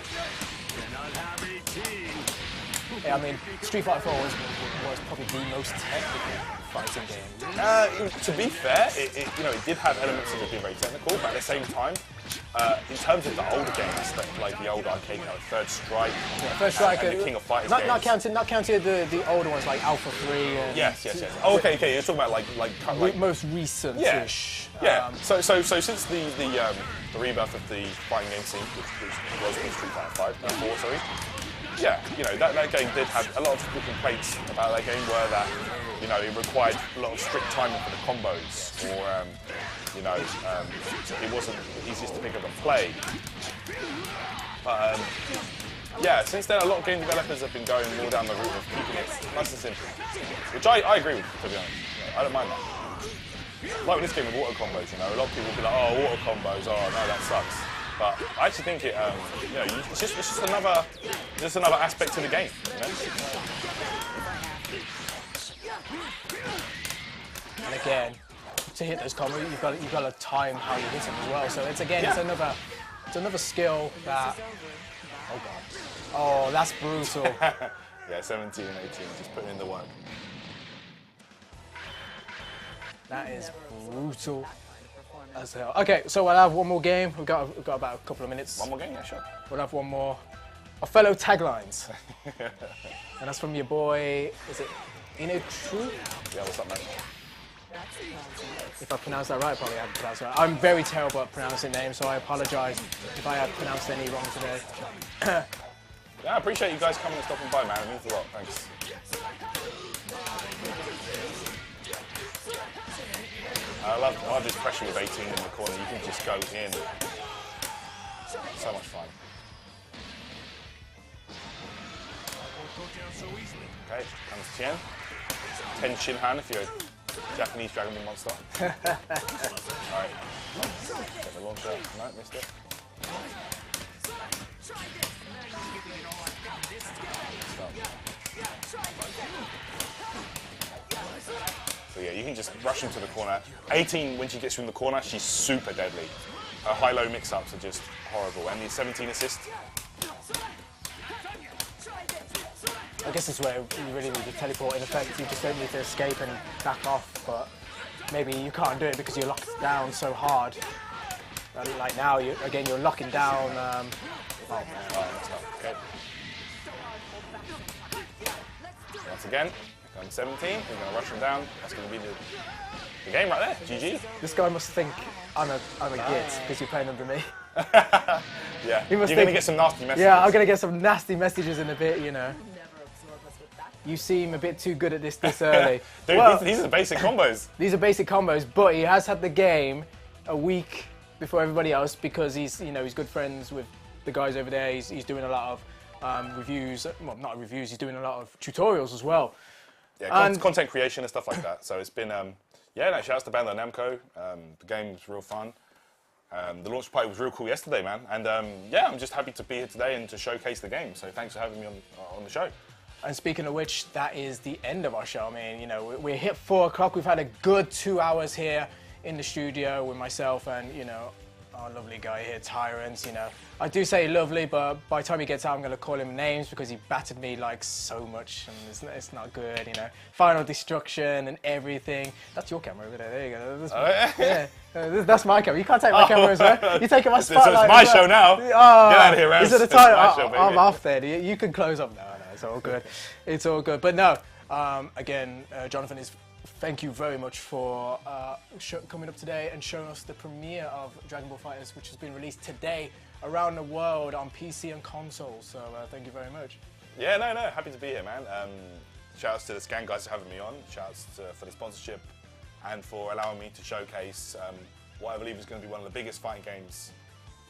Yeah, I mean, Street Fighter 4 was probably the most technical fighting game. To be fair, it did have elements of it being very technical, but at the same time, in terms of the older games, like the old arcade, Third Strike, First Strike, and the King of Fighters not games. Not counting the older ones like Alpha 3. And Yes. Oh, okay. You're talking about like most recent-ish. Yeah. So since the rebirth of the fighting game scene, which was with Street Fighter 5, 4, sorry. Yeah, that game did have a lot of the complaints about that game were that, it required a lot of strict timing for the combos, or, it wasn't the easiest to pick up and play. But, yeah, since then, a lot of game developers have been going more down the route of keeping it nice and simple, which I agree with, to be honest. I don't mind that. Like with this game with water combos, a lot of people will be like, oh, water combos, oh, no, that sucks. But I actually think it, it's just another aspect to the game. And again, to hit those combos, you've got to time how you hit them as well. So it's another skill that. Oh god. Oh, that's brutal. Yeah, 17 and 18, just putting in the work. That is brutal as hell. Okay, so we'll have one more game. We've got about a couple of minutes. One more game, yeah, sure. We'll have one more. Our fellow taglines. And that's from your boy, is it Inotru? Yeah, what's up, man? If I pronounce that right, I probably haven't pronounced it right. I'm very terrible at pronouncing names, so I apologise if I have pronounced any wrong today. Yeah, I appreciate you guys coming and stopping by, man. It means a lot. Thanks. I love this pressure with 18 in the corner. You can just go in. So much fun. Okay, comes Tien. Ten Shinhan if you're a Japanese Dragon Ball monster. Alright. Get the launcher. No, missed it. So yeah, you can just rush into the corner. 18, when she gets you in the corner, she's super deadly. Her high-low mix-ups are just horrible. And the 17 assist. I guess it's where you really need to teleport. In effect, you just don't need to escape and back off, but maybe you can't do it because you're locked down so hard. Like now, you're locking down. Okay. Once again, comes 17. We're going to rush him down. That's going to be the game right there. GG. This guy must think I'm a git because you're playing under me. Yeah. You're going to get some nasty messages. Yeah, I'm going to get some nasty messages in a bit, You seem a bit too good at this early. Dude, well, these are the basic combos. These are basic combos, but he has had the game a week before everybody else because he's good friends with the guys over there. He's doing a lot of reviews. Well, not reviews. He's doing a lot of tutorials as well. Yeah, content creation and stuff like that. So it's been, shout out to Bandai Namco. The game was real fun. The launch party was real cool yesterday, man. And I'm just happy to be here today and to showcase the game. So thanks for having me on the show. And speaking of which, that is the end of our show. I mean, we're hit 4 o'clock. We've had a good 2 hours here in the studio with myself and, our lovely guy here, Tyrant. I do say lovely, but by the time he gets out, I'm going to call him names because he battered me like so much, and it's not good. Final destruction and everything. That's your camera over there. There you go. That's my camera. You can't take my camera as well. You're taking my spotlight. So it's my show now. Get out of here, Rams. Is it the time? I'm off there. You can close up. No, it's all good. It's all good. But no, again, Jonathan, thank you very much for coming up today and showing us the premiere of Dragon Ball FighterZ, which has been released today around the world on PC and consoles. So thank you very much. Yeah, no, happy to be here, man. Shout outs to the Scan guys for having me on. Shout outs for the sponsorship and for allowing me to showcase what I believe is going to be one of the biggest fighting games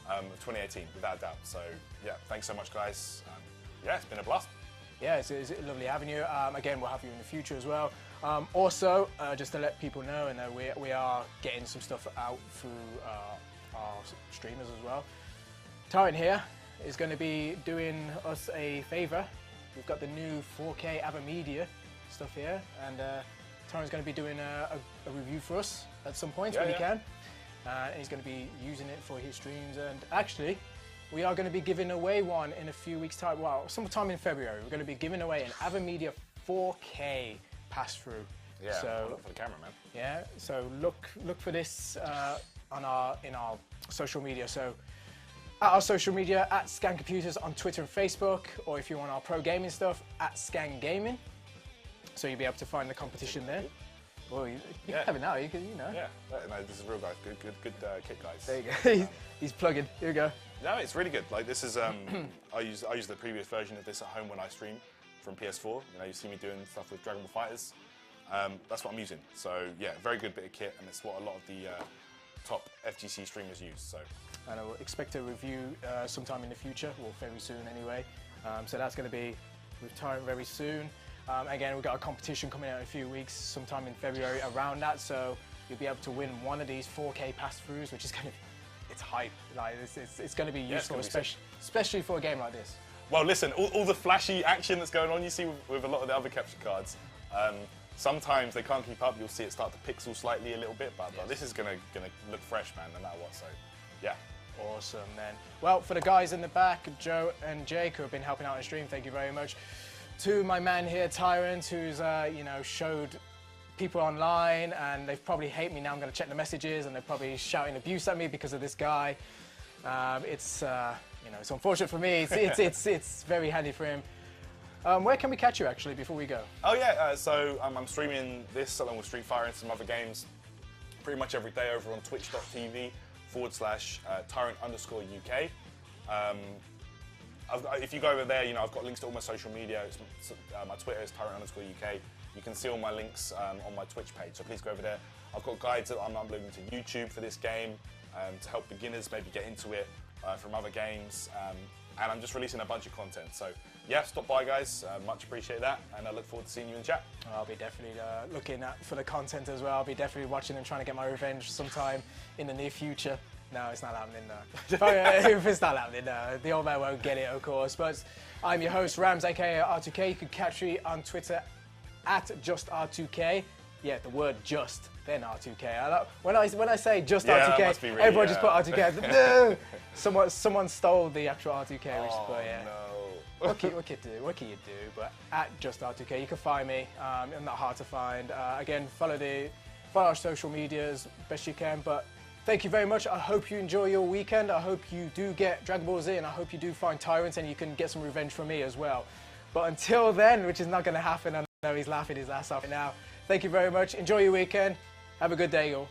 of 2018, without a doubt. So yeah, thanks so much, guys. It's been a blast. Yeah, it's lovely having you. Again, we'll have you in the future as well. Also, just to let people know, and we are getting some stuff out through our streamers as well. Tyrant here is going to be doing us a favour. We've got the new 4K Media stuff here, and Tyrant's going to be doing a review for us at some point when he can. And he's going to be using it for his streams. And actually, we are going to be giving away one in a few weeks' time. Well, sometime in February, we're going to be giving away an Media 4K pass-through. Yeah, so, look for the camera, man. Yeah, so look for this in our social media. So at our social media, at Scan Computers on Twitter and Facebook, or if you want our pro gaming stuff, at Scan Gaming. So you'll be able to find the competition there. Well, you can have it now. You can, you know. Yeah, no, this is real, guys. Good kit, guys. There you go. He's plugging. Here we go. No, it's really good. Like this is, I use the previous version of this at home when I stream from PS4. You know, you see me doing stuff with Dragonball FighterZ. That's what I'm using. So yeah, very good bit of kit, and it's what a lot of the top FGC streamers use. So. And I will expect a review sometime in the future, or very soon anyway. So that's going to be with Tyrant very soon. Again, we've got a competition coming out in a few weeks, sometime in February around that. So you'll be able to win one of these 4K pass-throughs, which is going to, it's hype. Like it's going to be useful, especially for a game like this. Well, listen, all the flashy action that's going on, you see with a lot of the other capture cards. Sometimes they can't keep up. You'll see it start to pixel slightly a little bit, but this is gonna look fresh, man, no matter what. So, yeah. Awesome, then. Well, for the guys in the back, Joe and Jake, who have been helping out on stream, thank you very much. To my man here, Tyrant, who's you know, showed people online, and they probably hate me now. I'm going to check the messages, and they're probably shouting abuse at me because of this guy. It's you know, it's unfortunate for me. It's very handy for him. Where can we catch you actually before we go? Oh yeah, so I'm streaming this along with Street Fighter and some other games pretty much every day over on twitch.tv/Tyrant_UK. If you go over there, you know, I've got links to all my social media. My Twitter is Tyrant_UK. You can see all my links on my Twitch page, so please go over there. I've got guides that I'm uploading to YouTube for this game to help beginners maybe get into it from other games. And I'm just releasing a bunch of content. So yeah, stop by, guys. Much appreciate that, and I look forward to seeing you in chat. I'll be definitely looking for the content as well. I'll be definitely watching and trying to get my revenge sometime in the near future. No, it's not happening, no. If it's not happening, no. The old man won't get it, of course. But I'm your host, Rams, aka R2K. You can catch me on Twitter at JustR2K. Yeah, the word just, then R2K. When I say just R2K, really, everyone just put R2K. No! Someone stole the actual R2K, which is, but yeah. No. What can you do? But at just R2K, you can find me. I'm not hard to find. Again, follow our social media as best you can. But thank you very much. I hope you enjoy your weekend. I hope you do get Dragon Ball Z, and I hope you do find Tyrant, and you can get some revenge from me as well. But until then, which is not going to happen, I know he's laughing his ass off now. Thank you very much. Enjoy your weekend. Have a good day, y'all.